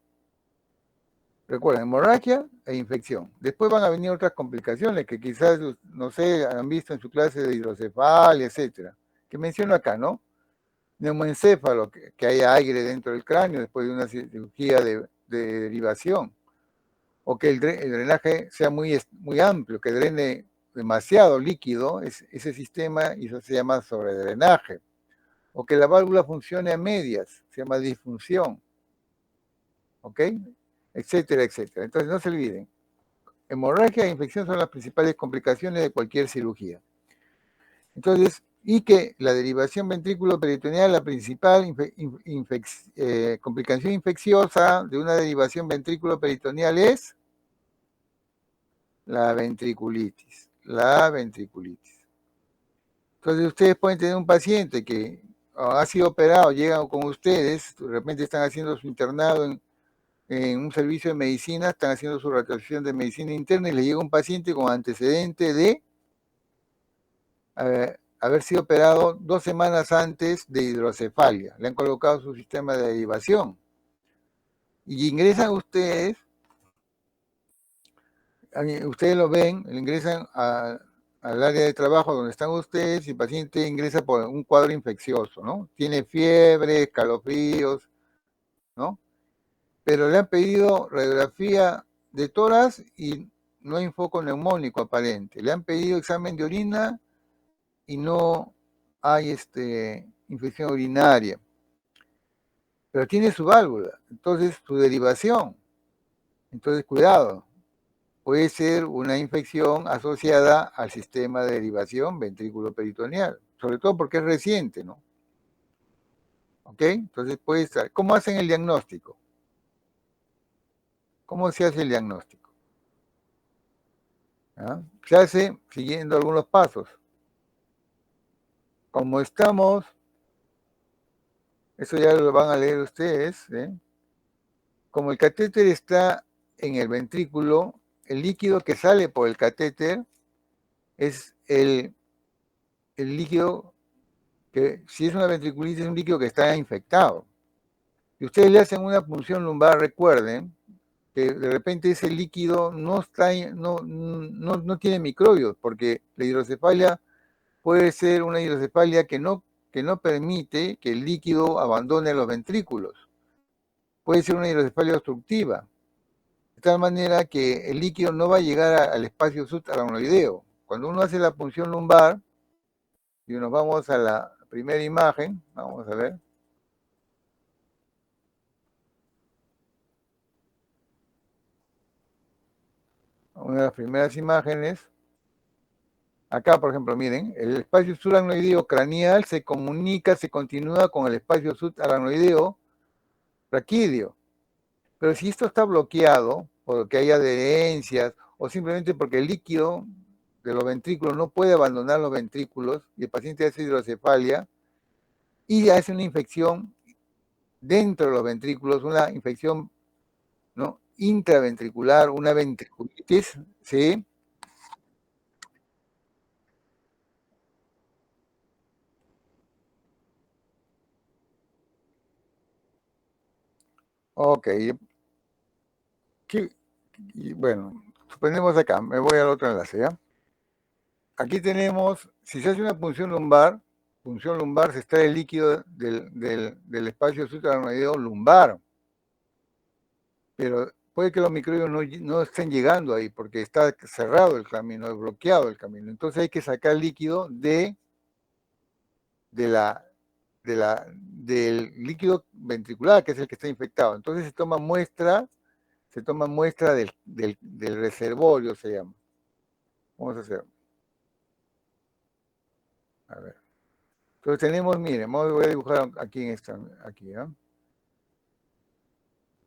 Recuerden, hemorragia e infección. Después van a venir otras complicaciones que quizás, no sé, han visto en su clase de hidrocefalia, etcétera, que menciono acá, ¿no? Neumoencéfalo, que haya aire dentro del cráneo después de una cirugía de derivación, o que el drenaje sea muy amplio, que drene demasiado líquido, ese sistema, y eso se llama sobredrenaje, o que la válvula funcione a medias, se llama disfunción, ¿ok? Etcétera, etcétera. Entonces no se olviden, hemorragia e infección son las principales complicaciones de cualquier cirugía. Entonces, y que la derivación ventrículo-peritoneal, la principal complicación infecciosa de una derivación ventrículo-peritoneal es la ventriculitis. La ventriculitis. Entonces, ustedes pueden tener un paciente que ha sido operado, llegan con ustedes, de repente están haciendo su internado en un servicio de medicina, están haciendo su rotación de medicina interna y le llega un paciente con antecedente de haber sido operado 2 semanas antes de hidrocefalia. Le han colocado su sistema de derivación. Y ingresan ustedes lo ven, ingresan al área de trabajo donde están ustedes y el paciente ingresa por un cuadro infeccioso, ¿no? Tiene fiebre, escalofríos, ¿no? Pero le han pedido radiografía de tórax y no hay foco neumónico aparente. Le han pedido examen de orina y no hay infección urinaria. Pero tiene su válvula, entonces su derivación. Entonces, cuidado, puede ser una infección asociada al sistema de derivación ventrículo-peritoneal, sobre todo porque es reciente, ¿no? ¿Ok? Entonces puede estar. ¿Cómo hacen el diagnóstico? ¿Cómo se hace el diagnóstico? ¿Ah? Se hace siguiendo algunos pasos. Como estamos, eso ya lo van a leer ustedes, ¿eh? Como el catéter está en el ventrículo, el líquido que sale por el catéter es el líquido que si es una ventriculitis es un líquido que está infectado. Si ustedes le hacen una punción lumbar, recuerden que de repente ese líquido no tiene microbios, porque la hidrocefalia puede ser una hidrocefalia que no permite que el líquido abandone los ventrículos. Puede ser una hidrocefalia obstructiva, de tal manera que el líquido no va a llegar al espacio subaracnoideo. Cuando uno hace la punción lumbar, y nos vamos a la primera imagen, vamos a ver. Una de las primeras imágenes. Acá, por ejemplo, miren, el espacio subaracnoideo craneal se continúa con el espacio subaracnoideo raquídeo. Pero si esto está bloqueado, porque hay adherencias, o simplemente porque el líquido de los ventrículos no puede abandonar los ventrículos, y el paciente hace hidrocefalia, y hace una infección dentro de los ventrículos, una infección, ¿no?, intraventricular, una ventriculitis, ¿sí? Ok, y bueno, suponemos acá, me voy al otro enlace, ¿ya? Aquí tenemos, si se hace una punción lumbar se extrae el líquido del espacio subaracnoideo lumbar, pero puede que los microbios no estén llegando ahí porque está cerrado el camino, es bloqueado el camino. Entonces hay que sacar líquido de la, del líquido ventricular, que es el que está infectado. Entonces se toma muestra del reservorio, se llama. Vamos a hacer, a ver. Entonces tenemos, miren, voy a dibujar aquí en esta, aquí, ¿no?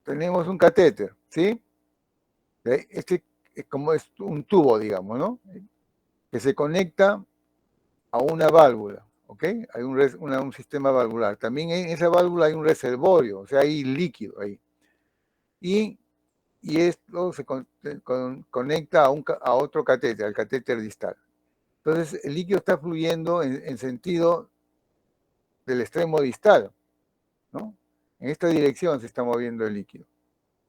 Tenemos un catéter, ¿sí? Este es como es un tubo, digamos, ¿no? Que se conecta a una válvula, ¿ok? Hay un sistema valvular. También en esa válvula hay un reservorio, o sea, hay líquido ahí. Y, y esto se conecta a otro catéter, al catéter distal. Entonces, el líquido está fluyendo en sentido del extremo distal, ¿no? En esta dirección se está moviendo el líquido,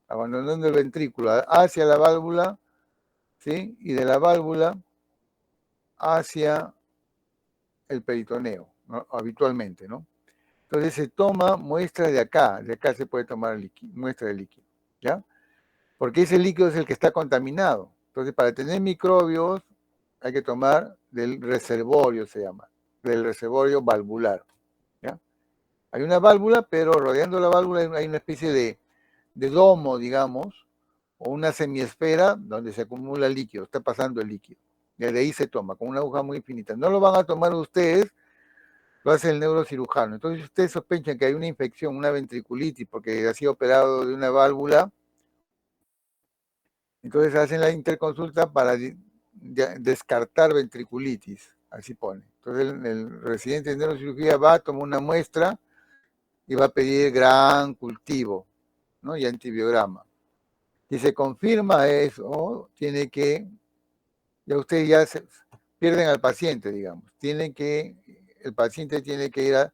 abandonando el ventrículo hacia la válvula, ¿sí? Y de la válvula hacia el peritoneo, ¿no?, habitualmente, ¿no? Entonces se toma muestra de acá se puede tomar muestra de líquido, ¿ya? Porque ese líquido es el que está contaminado. Entonces, para tener microbios hay que tomar del reservorio, se llama, del reservorio valvular, ¿ya? Hay una válvula, pero rodeando la válvula hay una especie de domo, digamos, o una semiesfera donde se acumula el líquido, está pasando el líquido. Desde ahí se toma, con una aguja muy finita. No lo van a tomar ustedes, lo hace el neurocirujano. Entonces, si ustedes sospechan que hay una infección, una ventriculitis, porque ha sido operado de una válvula, entonces hacen la interconsulta para descartar ventriculitis, así pone. Entonces, el residente de neurocirugía va, toma una muestra y va a pedir gran cultivo, ¿no?, y antibiograma. Si se confirma eso, ya ustedes pierden al paciente, digamos. El paciente tiene que ir a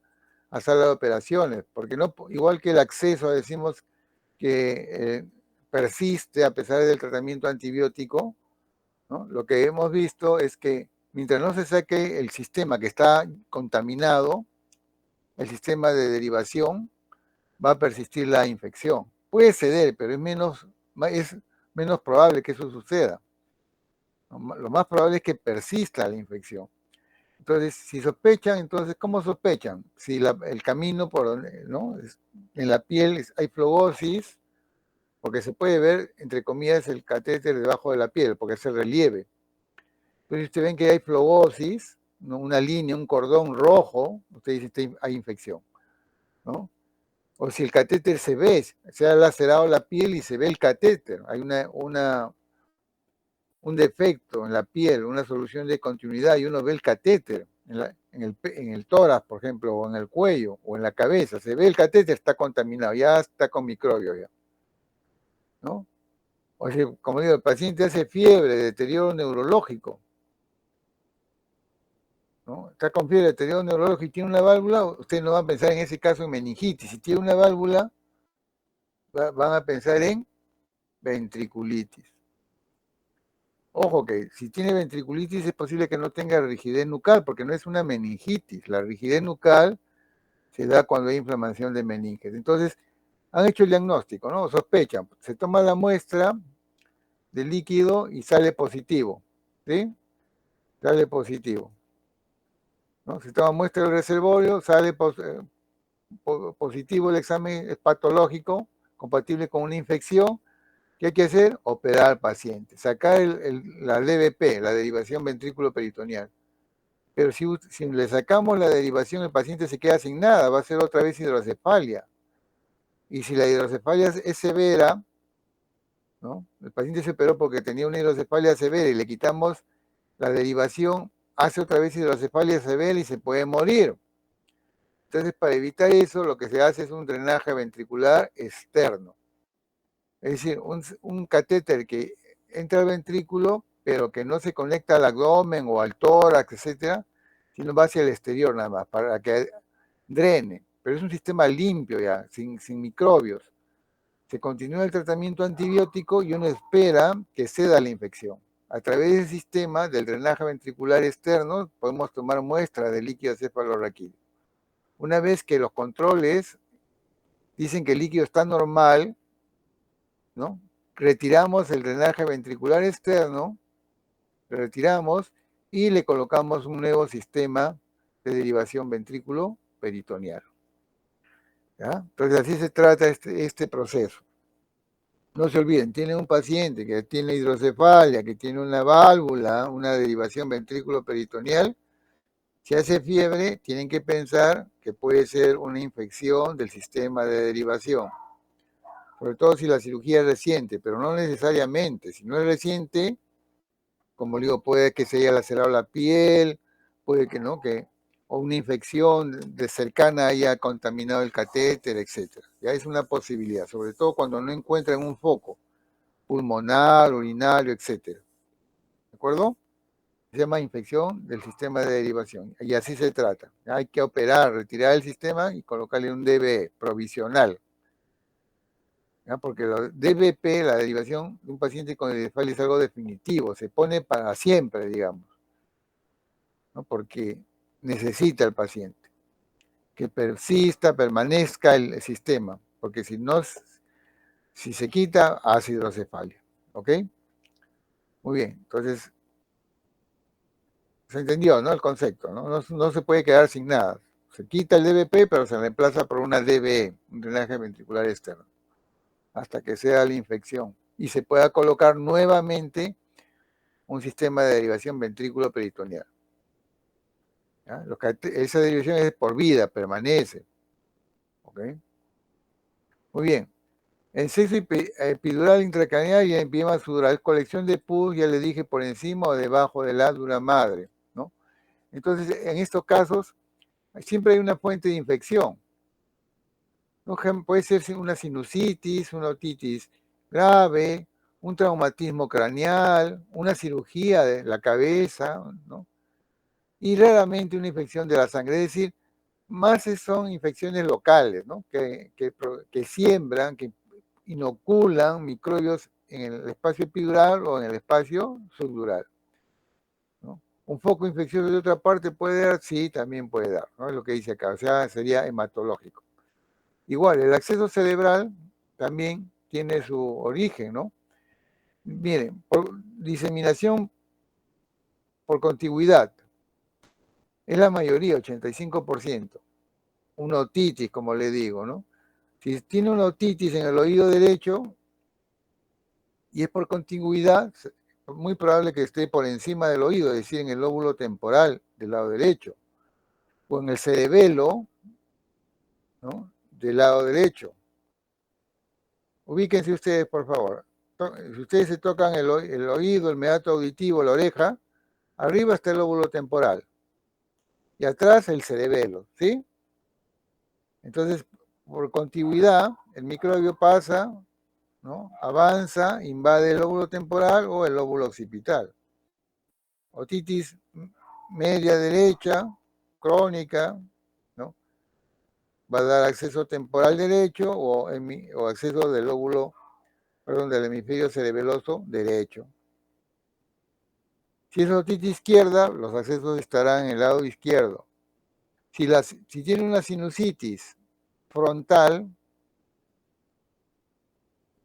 sala de operaciones, porque no, igual que el acceso, decimos que persiste a pesar del tratamiento antibiótico, ¿no? Lo que hemos visto es que mientras no se saque el sistema que está contaminado, el sistema de derivación, va a persistir la infección. Puede ceder, pero es menos probable que eso suceda. Lo más probable es que persista la infección. Entonces, si sospechan, entonces, ¿cómo sospechan? Si el camino por donde, ¿no?, en la piel hay flebosis, porque se puede ver, entre comillas, el catéter debajo de la piel, porque es el relieve. Entonces, ustedes ven que hay flebosis, ¿no?, una línea, un cordón rojo, ustedes dicen que hay infección, ¿no? O si el catéter se ha lacerado la piel y se ve el catéter, hay un defecto en la piel, una solución de continuidad, y uno ve el catéter en el tórax, por ejemplo, o en el cuello, o en la cabeza, se ve el catéter, está contaminado, ya está con microbio ya, ¿no? O sea, como digo, el paciente hace fiebre, deterioro neurológico, ¿no? Está con fiebre, deterioro neurológico y tiene una válvula, usted no va a pensar en ese caso en meningitis. Si tiene una válvula, van a pensar en ventriculitis. Ojo que si tiene ventriculitis es posible que no tenga rigidez nucal, porque no es una meningitis. La rigidez nucal se da cuando hay inflamación de meninges. Entonces, han hecho el diagnóstico, ¿no? Sospechan. Se toma la muestra de líquido y sale positivo, ¿sí? Sale positivo, ¿no? Se toma muestra del reservorio, sale positivo el examen, es patológico, compatible con una infección. ¿Qué hay que hacer? Operar al paciente, sacar la DVP, la derivación ventrículo peritoneal. Pero si le sacamos la derivación, el paciente se queda sin nada, va a ser otra vez hidrocefalia. Y si la hidrocefalia es severa, ¿no? El paciente se operó porque tenía una hidrocefalia severa y le quitamos la derivación, hace otra vez hidrocefalia severa y se puede morir. Entonces, para evitar eso, lo que se hace es un drenaje ventricular externo. Es decir, un catéter que entra al ventrículo, pero que no se conecta al abdomen o al tórax, etcétera, sino va hacia el exterior nada más, para que drene. Pero es un sistema limpio ya, sin microbios. Se continúa el tratamiento antibiótico y uno espera que ceda la infección. A través del sistema del drenaje ventricular externo podemos tomar muestras de líquido cefalorraquídeo. Una vez que los controles dicen que el líquido está normal, ¿no? Retiramos el drenaje ventricular externo, lo retiramos y le colocamos un nuevo sistema de derivación ventrículo peritoneal. ¿Ya? Entonces así se trata este proceso. No se olviden, tienen un paciente que tiene hidrocefalia, que tiene una válvula, una derivación ventrículo peritoneal. Si hace fiebre, tienen que pensar que puede ser una infección del sistema de derivación. Sobre todo si la cirugía es reciente, pero no necesariamente. Si no es reciente, como digo, puede que se haya lacerado la piel, puede que no, o una infección de cercana haya contaminado el catéter, etc. Ya es una posibilidad, sobre todo cuando no encuentran un foco pulmonar, urinario, etc. ¿De acuerdo? Se llama infección del sistema de derivación. Y así se trata. Hay que operar, retirar el sistema y colocarle un DBE provisional. ¿Ya? Porque la DBP, la derivación de un paciente con hidrocefalia, es algo definitivo, se pone para siempre, digamos, ¿no? Porque necesita el paciente que persista, permanezca el sistema, porque si no, si se quita, hace hidrocefalia. ¿Ok? Muy bien, entonces se entendió, ¿no? El concepto, ¿no? No se puede quedar sin nada. Se quita el DBP, pero se reemplaza por una DBE, un drenaje ventricular externo, hasta que sea la infección y se pueda colocar nuevamente un sistema de derivación ventrículo peritoneal. Esa derivación es por vida, permanece. ¿Ok? Muy bien. En sexo epidural intracraneal y en epiema subdural, colección de pus, ya le dije, por encima o debajo de la dura madre, ¿no? Entonces, en estos casos, siempre hay una fuente de infección. ¿No? Puede ser una sinusitis, una otitis grave, un traumatismo craneal, una cirugía de la cabeza, ¿no? Y raramente una infección de la sangre. Es decir, más son infecciones locales, ¿no? Que siembran, que inoculan microbios en el espacio epidural o en el espacio subdural, ¿no? Un foco infeccioso de otra parte puede dar, sí, también puede dar, ¿no? Es lo que dice acá, o sea, sería hematológico. Igual, el acceso cerebral también tiene su origen, ¿no? Miren, por diseminación por contigüidad, es la mayoría, 85%. Una otitis, como le digo, ¿no? Si tiene una otitis en el oído derecho y es por contigüidad, es muy probable que esté por encima del oído, es decir, en el lóbulo temporal del lado derecho, o en el cerebelo, ¿no? Del lado derecho. Ubíquense ustedes, por favor. Si ustedes se tocan el oído, el meato auditivo, la oreja, arriba está el lóbulo temporal y atrás el cerebelo, ¿sí? Entonces, por contigüidad, el microbio pasa, ¿no? Avanza, invade el lóbulo temporal o el lóbulo occipital. Otitis media derecha, crónica, ¿no? Va a dar acceso temporal derecho o acceso del lóbulo, perdón, del hemisferio cerebeloso derecho. Si es otitis izquierda, los accesos estarán en el lado izquierdo. Si tiene una sinusitis frontal,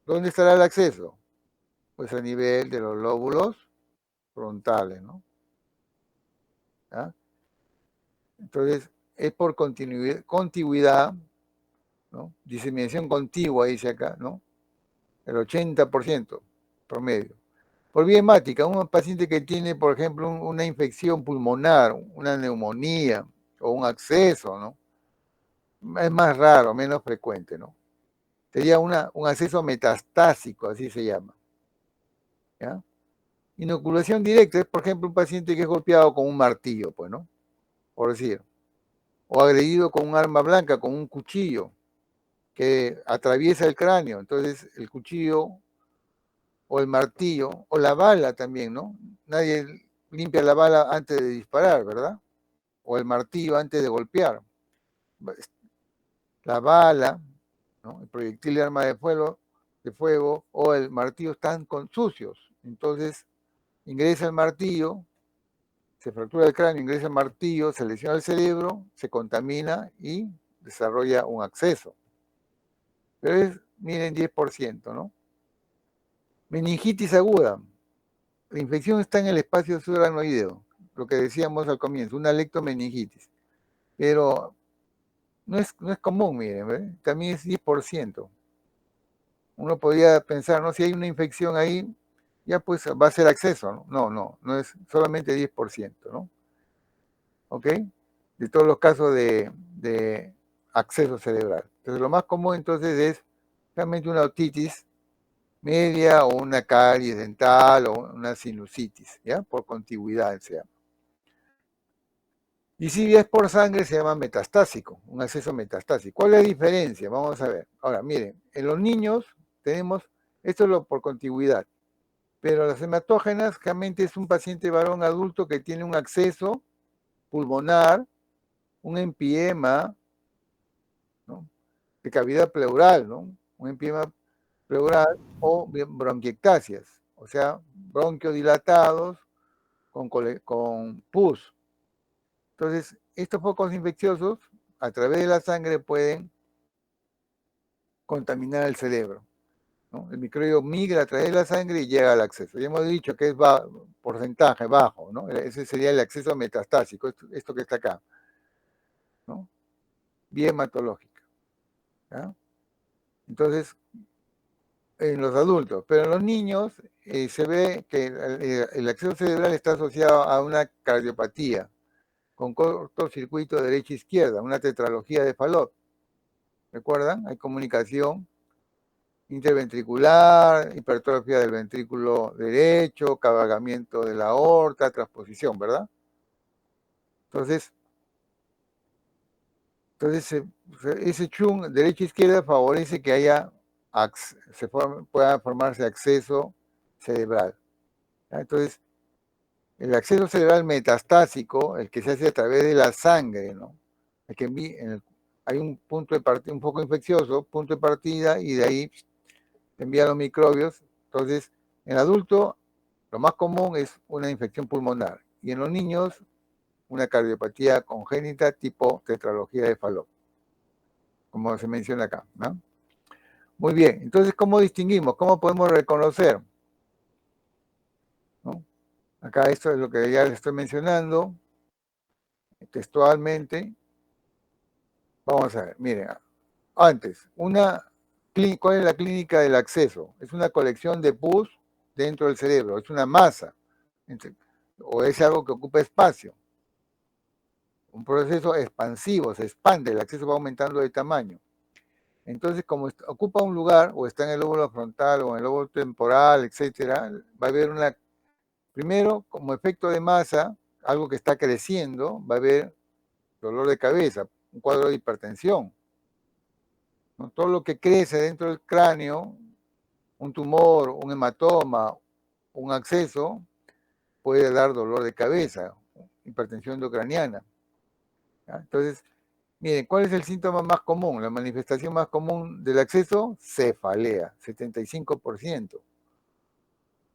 ¿dónde estará el acceso? Pues a nivel de los lóbulos frontales, ¿no? ¿Ah? Entonces, es por contigüidad, ¿no? Diseminación contigua, dice acá, ¿no? El 80% promedio. Por vía hemática, un paciente que tiene, por ejemplo, una infección pulmonar, una neumonía o un acceso, ¿no? Es más raro, menos frecuente, ¿no? Sería un acceso metastásico, así se llama. ¿Ya? Inoculación directa es, por ejemplo, un paciente que es golpeado con un martillo, pues, ¿no? Por decir. O agredido con un arma blanca, con un cuchillo, que atraviesa el cráneo. Entonces, el cuchillo o el martillo, o la bala también, ¿no? Nadie limpia la bala antes de disparar, ¿verdad? O el martillo antes de golpear. La bala, ¿no? El proyectil de arma de fuego o el martillo están sucios. Entonces, ingresa el martillo, se fractura el cráneo, ingresa el martillo, se lesiona el cerebro, se contamina y desarrolla un acceso. Pero es, miren, 10%, ¿no? Meningitis aguda. La infección está en el espacio subaracnoideo, lo que decíamos al comienzo, una lectomeningitis. Pero no es común, miren, ¿eh? También es 10%. Uno podría pensar, ¿no? Si hay una infección ahí, ya pues va a ser acceso, ¿no? No es solamente 10%, ¿no? ¿Ok? De todos los casos de acceso cerebral. Entonces, lo más común entonces es realmente una otitis media o una caries dental o una sinusitis, ¿ya? Por contigüidad se llama. Y si es por sangre se llama metastásico, un acceso metastásico. ¿Cuál es la diferencia? Vamos a ver. Ahora, miren, en los niños tenemos, esto es lo por contigüidad, pero las hematógenas realmente es un paciente varón adulto que tiene un acceso pulmonar, un empiema, ¿no? De cavidad pleural, ¿no? Un empiema pleural o bronquiectasias, o sea, bronquios dilatados con pus. Entonces, estos focos infecciosos a través de la sangre pueden contaminar el cerebro, ¿no? El microbio migra a través de la sangre y llega al acceso. Ya hemos dicho que es porcentaje bajo, ¿no? Ese sería el acceso metastásico, esto que está acá, ¿no? Vía hematológica, ¿ya? Entonces, en los adultos, pero en los niños se ve que el acceso cerebral está asociado a una cardiopatía con cortocircuito derecha-izquierda, una tetralogía de Fallot. ¿Recuerdan? Hay comunicación interventricular, hipertrofia del ventrículo derecho, cabalgamiento de la aorta, transposición, ¿verdad? Entonces ese chung derecha-izquierda favorece que haya pueda formarse acceso cerebral. ¿Ya? Entonces, el acceso cerebral metastásico, el que se hace a través de la sangre, ¿no? El que hay un punto de partida, un foco infeccioso, punto de partida, y de ahí se envían los microbios. Entonces, en el adulto, lo más común es una infección pulmonar, y en los niños, una cardiopatía congénita tipo tetralogía de Fallot, como se menciona acá, ¿no? Muy bien, entonces, ¿cómo distinguimos? ¿Cómo podemos reconocer? ¿No? Acá esto es lo que ya les estoy mencionando, textualmente. Vamos a ver, miren, antes, ¿cuál es la clínica del acceso? Es una colección de pus dentro del cerebro, es una masa, o es algo que ocupa espacio. Un proceso expansivo, se expande, el acceso va aumentando de tamaño. Entonces, como ocupa un lugar, o está en el lóbulo frontal, o en el lóbulo temporal, etcétera, va a haber primero, como efecto de masa, algo que está creciendo, va a haber dolor de cabeza, un cuadro de hipertensión, ¿no? Todo lo que crece dentro del cráneo, un tumor, un hematoma, un acceso, puede dar dolor de cabeza, hipertensión endocraniana. ¿Ya? Entonces, miren, ¿cuál es el síntoma más común? La manifestación más común del acceso, cefalea, 75%.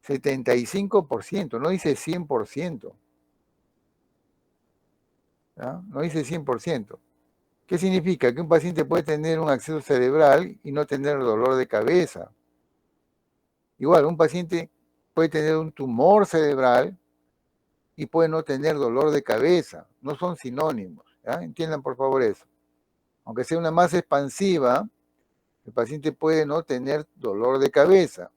75%, no dice 100%. ¿Ya? No dice 100%. ¿Qué significa? Que un paciente puede tener un acceso cerebral y no tener dolor de cabeza. Igual, un paciente puede tener un tumor cerebral y puede no tener dolor de cabeza. No son sinónimos. ¿Ya? Entiendan por favor eso. Aunque sea una masa expansiva, el paciente puede no tener dolor de cabeza.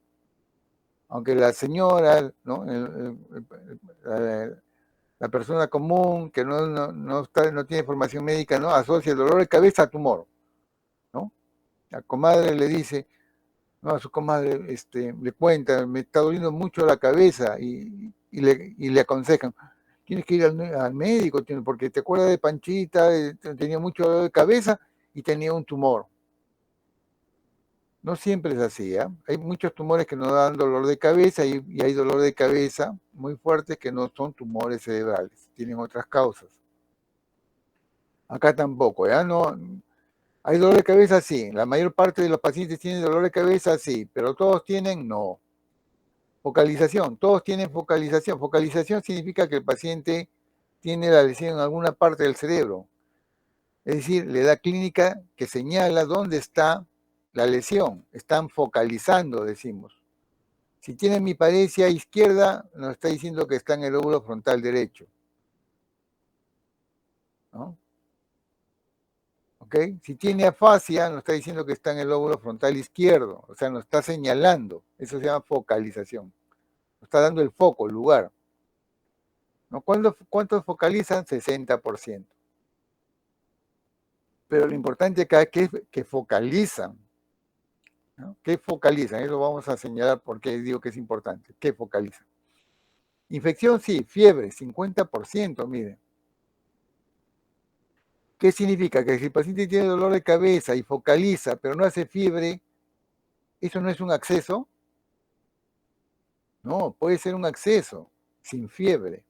Aunque la señora, ¿no? La persona común que no tiene formación médica, ¿no? Asocia el dolor de cabeza a tumor, ¿no? La comadre le dice, no, a su comadre le cuenta, me está doliendo mucho la cabeza y le aconsejan, tienes que ir al médico, porque te acuerdas de Panchita, tenía mucho dolor de cabeza y tenía un tumor. No siempre es así, ¿eh? Hay muchos tumores que no dan dolor de cabeza y hay dolor de cabeza muy fuertes que no son tumores cerebrales, tienen otras causas. Acá tampoco, ¿ya? No, hay dolor de cabeza, sí. La mayor parte de los pacientes tienen dolor de cabeza, sí, pero todos tienen, no. Focalización, todos tienen focalización. Focalización significa que el paciente tiene la lesión en alguna parte del cerebro. Es decir, le da clínica que señala dónde está la lesión. Están focalizando, decimos. Si tiene hemiparesia izquierda, nos está diciendo que está en el lóbulo frontal derecho, ¿no? ¿Ok? Si tiene afasia, nos está diciendo que está en el lóbulo frontal izquierdo, o sea, nos está señalando. Eso se llama focalización. Nos está dando el foco, el lugar. ¿No? ¿Cuántos focalizan? 60%. Pero lo importante acá es que focalizan. ¿No? ¿Qué focalizan? Eso vamos a señalar porque digo que es importante. ¿Qué focalizan? Infección, sí, fiebre, 50%, miren. ¿Qué significa? Que si el paciente tiene dolor de cabeza y focaliza, pero no hace fiebre, ¿eso no es un acceso? No, puede ser un acceso sin fiebre.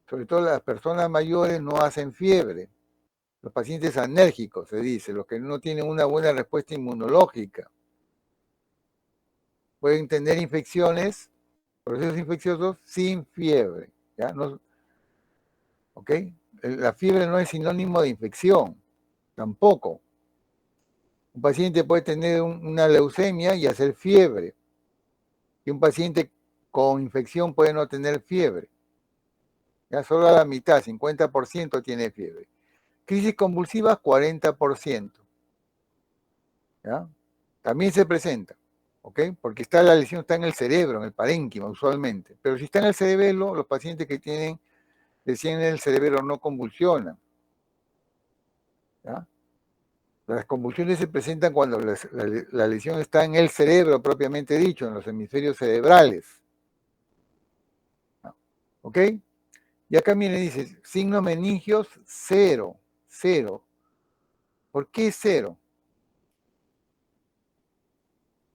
Sobre todo las personas mayores no hacen fiebre. Los pacientes anérgicos, se dice, los que no tienen una buena respuesta inmunológica. Pueden tener infecciones, procesos infecciosos sin fiebre. ¿Ya? No, ¿ok? La fiebre no es sinónimo de infección, tampoco. Un paciente puede tener una leucemia y hacer fiebre. Y un paciente con infección puede no tener fiebre. Ya solo a la mitad, 50% tiene fiebre. Crisis convulsivas, 40%. ¿Ya? También se presenta, ¿ok? Porque la lesión está en el cerebro, en el parénquima usualmente. Pero si está en el cerebelo, los pacientes que tienen lesión en el cerebro no convulsionan. ¿Ya? Las convulsiones se presentan cuando la lesión está en el cerebro propiamente dicho, en los hemisferios cerebrales. ¿Ok? Y acá miren, dice, signos meningios, cero. ¿Por qué cero?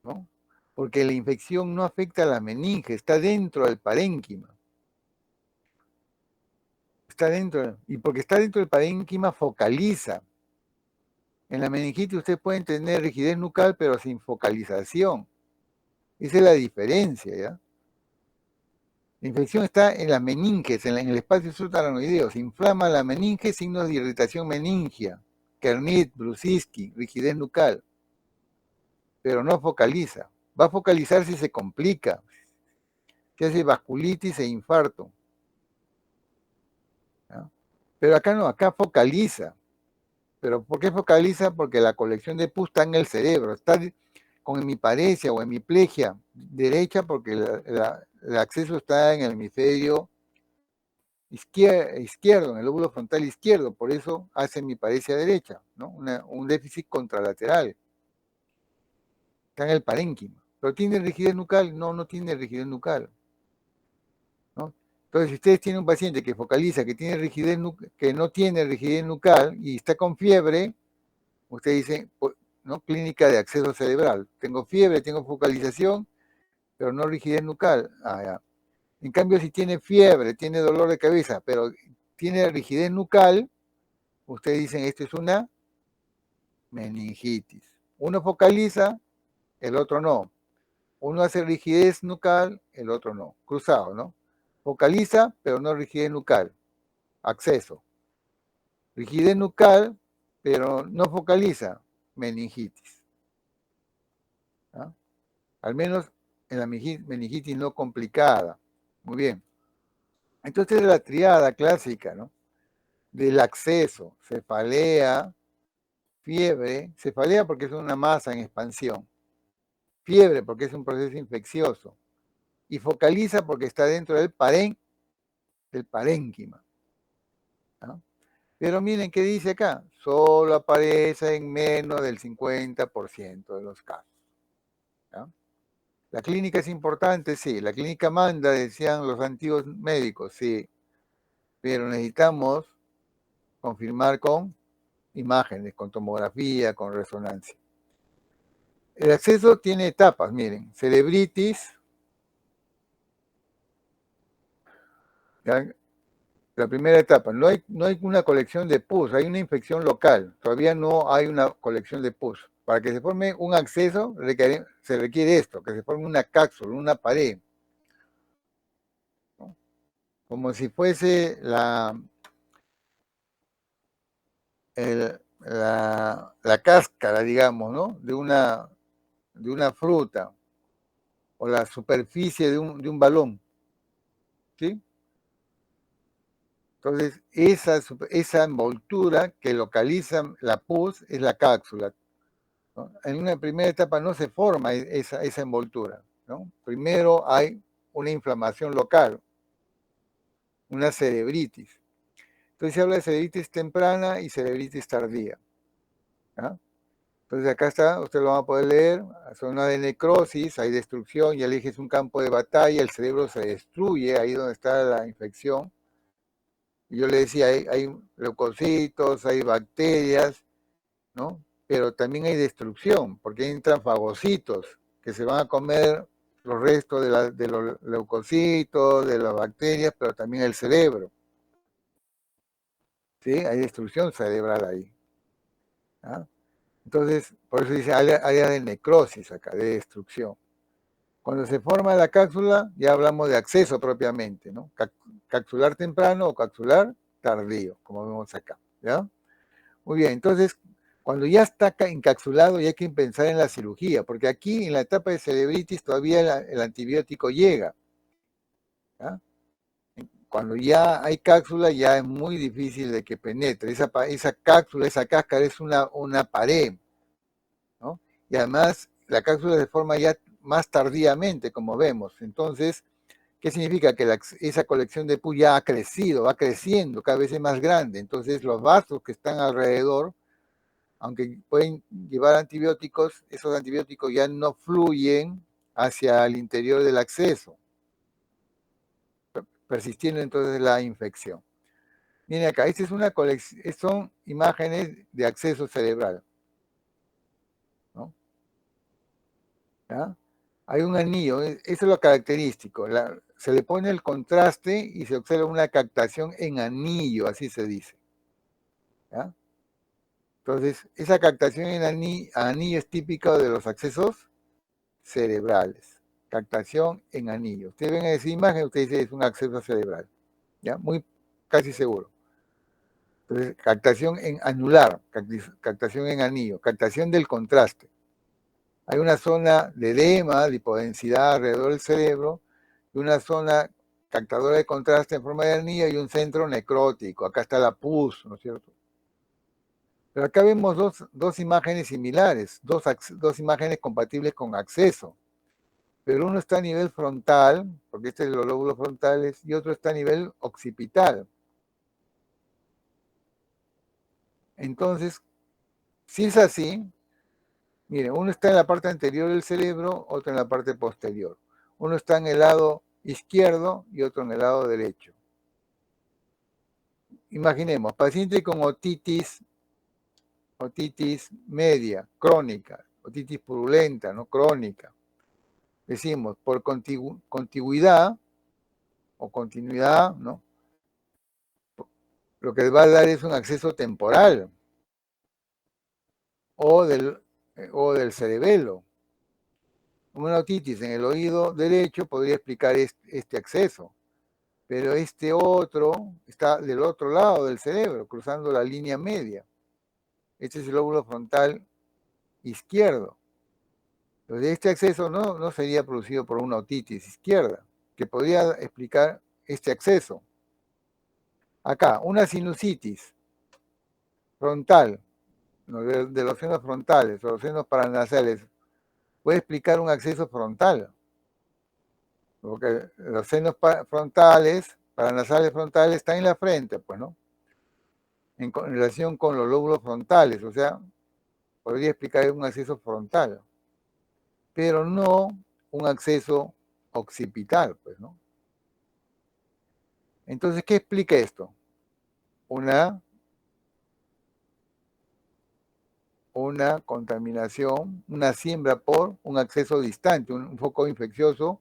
¿No? Porque la infección no afecta a la meninge, está dentro del parénquima. Está dentro, y porque está dentro del parénquima focaliza. En la meningitis ustedes pueden tener rigidez nucal, pero sin focalización. Esa es la diferencia, ¿ya? La infección está en las meninges, en el espacio subaracnoideo. Se inflama la meninge, signos de irritación meningia, Kernit, Brusitsky, rigidez nucal, pero no focaliza. Va a focalizar si se complica, si hace vasculitis e infarto. ¿Ya? Pero acá no, acá focaliza. ¿Pero por qué focaliza? Porque la colección de pus está en el cerebro, está con hemiparesia o hemiplegia derecha porque el acceso está en el hemisferio izquierdo, en el lóbulo frontal izquierdo, por eso hace hemiparesia derecha, ¿no? Un déficit contralateral. Está en el parénquima. ¿Pero tiene rigidez nucal? No, no tiene rigidez nucal. ¿No? Entonces, si ustedes tienen un paciente que focaliza, que no tiene rigidez nucal y está con fiebre, usted dice, ¿no? Clínica de acceso cerebral. Tengo fiebre, tengo focalización, pero no rigidez nucal. Ah, ya. En cambio, si tiene fiebre, tiene dolor de cabeza, pero tiene rigidez nucal, ustedes dicen esto es una meningitis. Uno focaliza, el otro no. Uno hace rigidez nucal, el otro no. Cruzado, ¿no? Focaliza, pero no rigidez nucal. Acceso. Rigidez nucal, pero no focaliza. Meningitis. ¿Ah? Al menos en la meningitis no complicada. Muy bien. Entonces la triada clásica, ¿no? Del acceso, cefalea, fiebre, cefalea porque es una masa en expansión, fiebre porque es un proceso infeccioso, y focaliza porque está dentro del parénquima. ¿No? Pero miren qué dice acá, solo aparece en menos del 50% de los casos. ¿No? La clínica es importante, sí, la clínica manda, decían los antiguos médicos, sí, pero necesitamos confirmar con imágenes, con tomografía, con resonancia. El acceso tiene etapas, miren, cerebritis, ¿ya? La primera etapa, no hay una colección de pus, hay una infección local, todavía no hay una colección de pus. Para que se forme un acceso se requiere esto, que se forme una cápsula, una pared, ¿no? Como si fuese la cáscara, digamos, ¿no? De una fruta o la superficie de un balón, ¿sí? Entonces, esa envoltura que localiza la pus es la cápsula, ¿no? En una primera etapa no se forma esa envoltura, ¿no? Primero hay una inflamación local, una cerebritis. Entonces se habla de cerebritis temprana y cerebritis tardía, ¿no? Entonces acá está, usted lo va a poder leer, zona de necrosis, hay destrucción, ya le dije, es un campo de batalla, el cerebro se destruye, ahí donde está la infección. Y yo le decía, hay leucocitos, hay bacterias, ¿no? Pero también hay destrucción, porque entran fagocitos que se van a comer los restos de los leucocitos, de las bacterias, pero también el cerebro. ¿Sí? Hay destrucción cerebral ahí. ¿Ah? Entonces, por eso dice área de necrosis acá, de destrucción. Cuando se forma la cápsula, ya hablamos de acceso propiamente, ¿no? Capsular temprano o capsular tardío, como vemos acá, ¿ya? Muy bien, entonces, cuando ya está encapsulado, ya hay que pensar en la cirugía, porque aquí en la etapa de cerebritis todavía el antibiótico llega, ¿ya? Cuando ya hay cápsula, ya es muy difícil de que penetre. Esa cápsula, esa cáscara es una pared, ¿no? Y además, la cápsula se forma ya más tardíamente, como vemos. Entonces, ¿qué significa? Que esa colección de pus ya ha crecido, va creciendo, cada vez es más grande. Entonces, los vasos que están alrededor, aunque pueden llevar antibióticos, esos antibióticos ya no fluyen hacia el interior del acceso, persistiendo entonces la infección. Miren acá, esta es una colección, son imágenes de acceso cerebral, ¿no? ¿Ya? Hay un anillo, eso es lo característico, se le pone el contraste y se observa una captación en anillo, así se dice, ¿ya? Entonces, esa captación en anillo es típica de los accesos cerebrales. Captación en anillo. Ustedes ven esa imagen, usted dice es un acceso cerebral. ¿Ya? Muy casi seguro. Entonces, captación en anular, captación en anillo, captación del contraste. Hay una zona de edema, lipodensidad alrededor del cerebro, y una zona captadora de contraste en forma de anillo y un centro necrótico. Acá está la pus, ¿no es cierto? Pero acá vemos dos imágenes similares, dos imágenes compatibles con acceso. Pero uno está a nivel frontal, porque este es los lóbulos frontales, y otro está a nivel occipital. Entonces, si es así, miren, uno está en la parte anterior del cerebro, otro en la parte posterior. Uno está en el lado izquierdo y otro en el lado derecho. Imaginemos, paciente con otitis media, crónica, otitis purulenta, no crónica. Decimos, por contigüidad, o continuidad, ¿no? Lo que va a dar es un acceso temporal o del cerebelo. Una otitis en el oído derecho podría explicar este acceso, pero este otro está del otro lado del cerebro, cruzando la línea media. Este es el lóbulo frontal izquierdo. Entonces, este acceso no sería producido por una otitis izquierda, que podría explicar este acceso. Acá, una sinusitis frontal, ¿no? de los senos frontales o los senos paranasales, puede explicar un acceso frontal. Porque los senos frontales, paranasales frontales, están en la frente, pues, ¿no? En relación con los lóbulos frontales, o sea, podría explicar un acceso frontal, pero no un acceso occipital, pues, ¿no? Entonces, ¿qué explica esto? Una contaminación, una siembra por un acceso distante, un foco infeccioso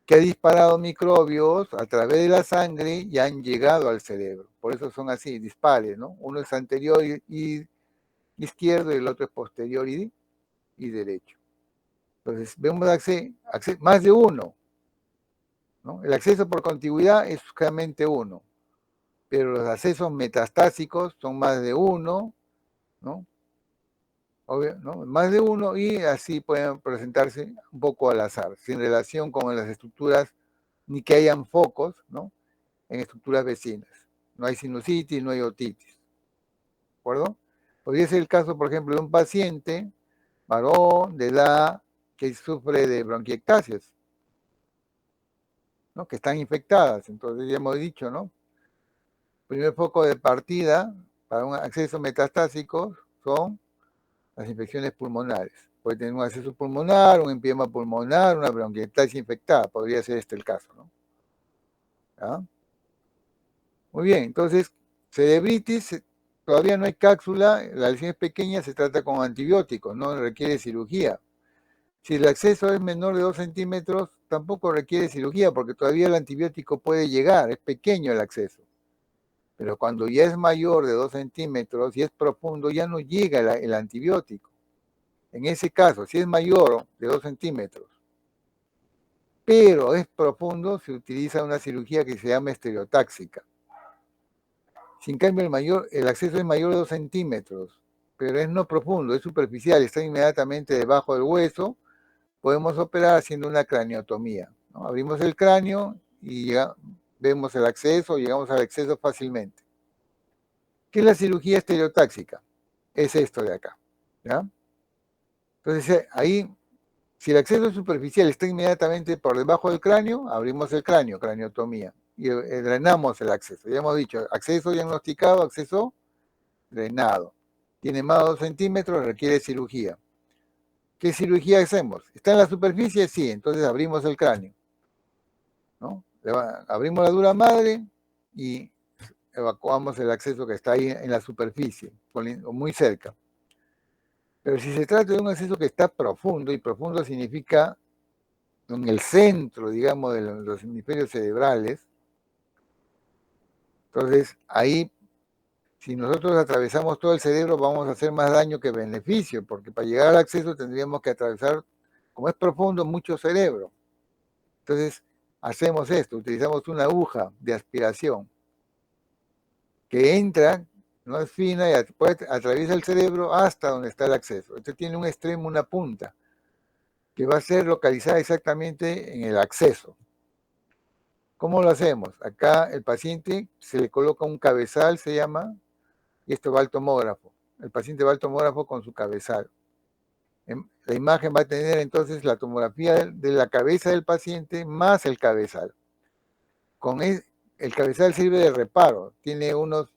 que ha disparado microbios a través de la sangre y han llegado al cerebro. Por eso son así, dispares, ¿no? Uno es anterior y izquierdo y el otro es posterior y derecho. Entonces, vemos más de uno, ¿no? El acceso por contigüidad es solamente uno, pero los accesos metastásicos son más de uno, ¿no? Obvio, ¿no? Más de uno y así pueden presentarse un poco al azar, sin relación con las estructuras, ni que hayan focos, ¿no? En estructuras vecinas. No hay sinusitis, no hay otitis. ¿De acuerdo? Podría ser el caso, por ejemplo, de un paciente varón de edad que sufre de bronquiectasias, ¿no? Que están infectadas. Entonces ya hemos dicho, ¿no? Primer foco de partida para un acceso metastásico son las infecciones pulmonares. Puede tener un acceso pulmonar, un empiema pulmonar, una bronquiectasis infectada. Podría ser este el caso, ¿no? ¿Ya? Muy bien, entonces, cerebritis, todavía no hay cápsula, la lesión es pequeña, se trata con antibióticos, no requiere cirugía. Si el acceso es menor de 2 centímetros, tampoco requiere cirugía, porque todavía el antibiótico puede llegar, es pequeño el acceso. Pero cuando ya es mayor de 2 centímetros y es profundo, ya no llega el antibiótico. En ese caso, si es mayor de 2 centímetros, pero es profundo, se utiliza una cirugía que se llama estereotáxica. Si en cambio el acceso es mayor de 2 centímetros, pero es no profundo, es superficial, está inmediatamente debajo del hueso, podemos operar haciendo una craniotomía, ¿no? Abrimos el cráneo y vemos el acceso, llegamos al acceso fácilmente. ¿Qué es la cirugía estereotáxica? Es esto de acá, ¿ya? Entonces ahí, si el acceso superficial está inmediatamente por debajo del cráneo, abrimos el cráneo, craniotomía, y drenamos el acceso. Ya hemos dicho, acceso diagnosticado, acceso drenado. Tiene más de 2 centímetros, requiere cirugía. ¿Qué cirugía hacemos? ¿Está en la superficie? Sí, entonces abrimos el cráneo, ¿no? Abrimos la dura madre y evacuamos el acceso que está ahí en la superficie, o muy cerca. Pero si se trata de un acceso que está profundo, y profundo significa en el centro, digamos, de los hemisferios cerebrales, entonces ahí, si nosotros atravesamos todo el cerebro, vamos a hacer más daño que beneficio, porque para llegar al acceso tendríamos que atravesar, como es profundo, mucho cerebro. Entonces, hacemos esto, utilizamos una aguja de aspiración que entra, no es fina, y atraviesa el cerebro hasta donde está el acceso. Este tiene un extremo, una punta, que va a ser localizada exactamente en el acceso. ¿Cómo lo hacemos? Acá el paciente se le coloca un cabezal, se llama, y esto va al tomógrafo. El paciente va al tomógrafo con su cabezal. La imagen va a tener entonces la tomografía de la cabeza del paciente más el cabezal. El cabezal sirve de reparo, tiene unos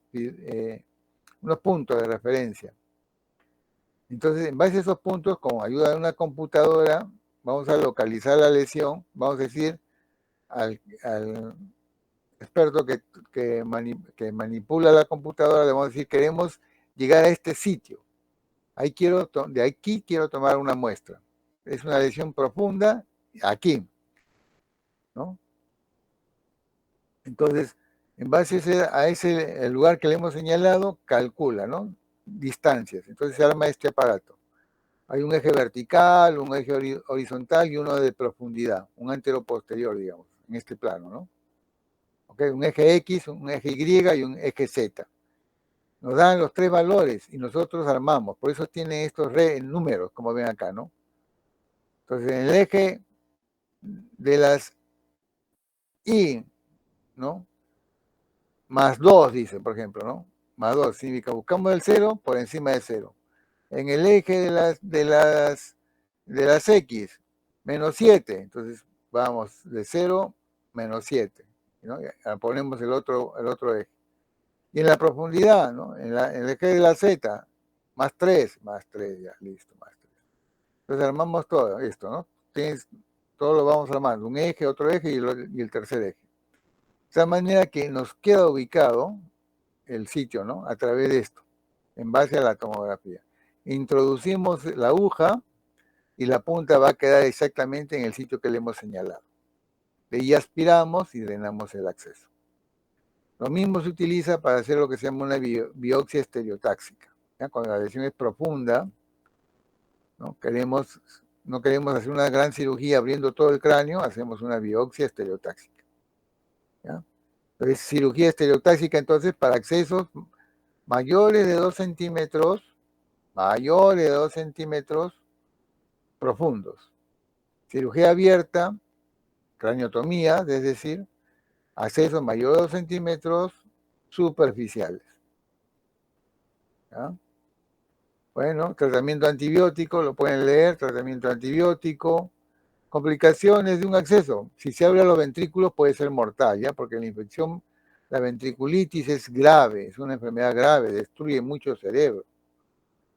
puntos de referencia. Entonces, en base a esos puntos, con ayuda de una computadora, vamos a localizar la lesión, vamos a decir al experto que manipula la computadora, le vamos a decir, queremos llegar a este sitio. De aquí quiero tomar una muestra. Es una lesión profunda aquí, ¿no? Entonces, en base a ese el lugar que le hemos señalado, calcula, ¿no? Distancias. Entonces se arma este aparato. Hay un eje vertical, un eje horizontal y uno de profundidad, un antero-posterior, digamos, en este plano, ¿no? ¿Okay? Un eje X, un eje Y y un eje Z. Nos dan los tres valores y nosotros armamos. Por eso tiene estos números, como ven acá, ¿no? Entonces, en el eje de las Y, ¿no? Más 2, dice, por ejemplo, ¿no? Más 2 significa buscamos el 0 por encima de 0. En el eje de las X, menos 7. Entonces, vamos de 0 menos 7. ¿No? Ponemos el otro eje. Y en la profundidad, ¿no? En el eje de la Z, más 3, ya, listo, más 3. Entonces armamos todo esto, ¿no? Todo lo vamos armando, un eje, otro eje y el tercer eje. De esa manera que nos queda ubicado el sitio, ¿no? A través de esto, en base a la tomografía. Introducimos la aguja y la punta va a quedar exactamente en el sitio que le hemos señalado. De ahí aspiramos y drenamos el acceso. Lo mismo se utiliza para hacer lo que se llama una biopsia estereotáxica. ¿Ya? Cuando la lesión es profunda, ¿no? No queremos hacer una gran cirugía abriendo todo el cráneo, hacemos una biopsia estereotáxica. ¿Ya? Entonces, cirugía estereotáxica, entonces, para accesos mayores de 2 centímetros, profundos. Cirugía abierta, craniotomía, es decir, accesos mayores de 2 centímetros superficiales. ¿Ya? Bueno, tratamiento antibiótico, lo pueden leer, tratamiento antibiótico, complicaciones de un acceso. Si se abre los ventrículos puede ser mortal, ¿ya? Porque la infección, la ventriculitis es grave, es una enfermedad grave, destruye mucho cerebro.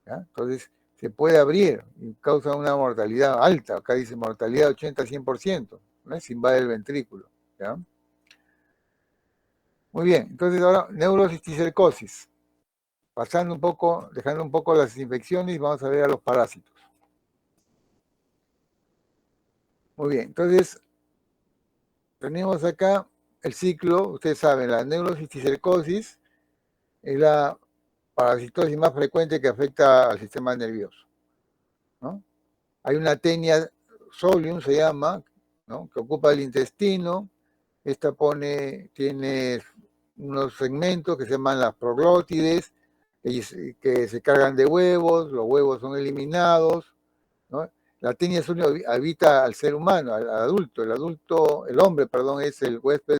¿Ya? Entonces, se puede abrir y causa una mortalidad alta, acá dice mortalidad 80-100%, ¿no? Se invade el ventrículo. ¿Ya? Muy bien, entonces ahora neurocisticercosis. Pasando un poco, dejando un poco las infecciones, vamos a ver a los parásitos. Muy bien, entonces tenemos acá el ciclo, ustedes saben, la neurocisticercosis es la parasitosis más frecuente que afecta al sistema nervioso, ¿no? Hay una tenia solium, se llama, ¿no? Que ocupa el intestino. Esta tiene unos segmentos que se llaman las proglótides, que se cargan de huevos, los huevos son eliminados, ¿no? La tenia solium habita al ser humano, al adulto, el hombre, perdón, es el huésped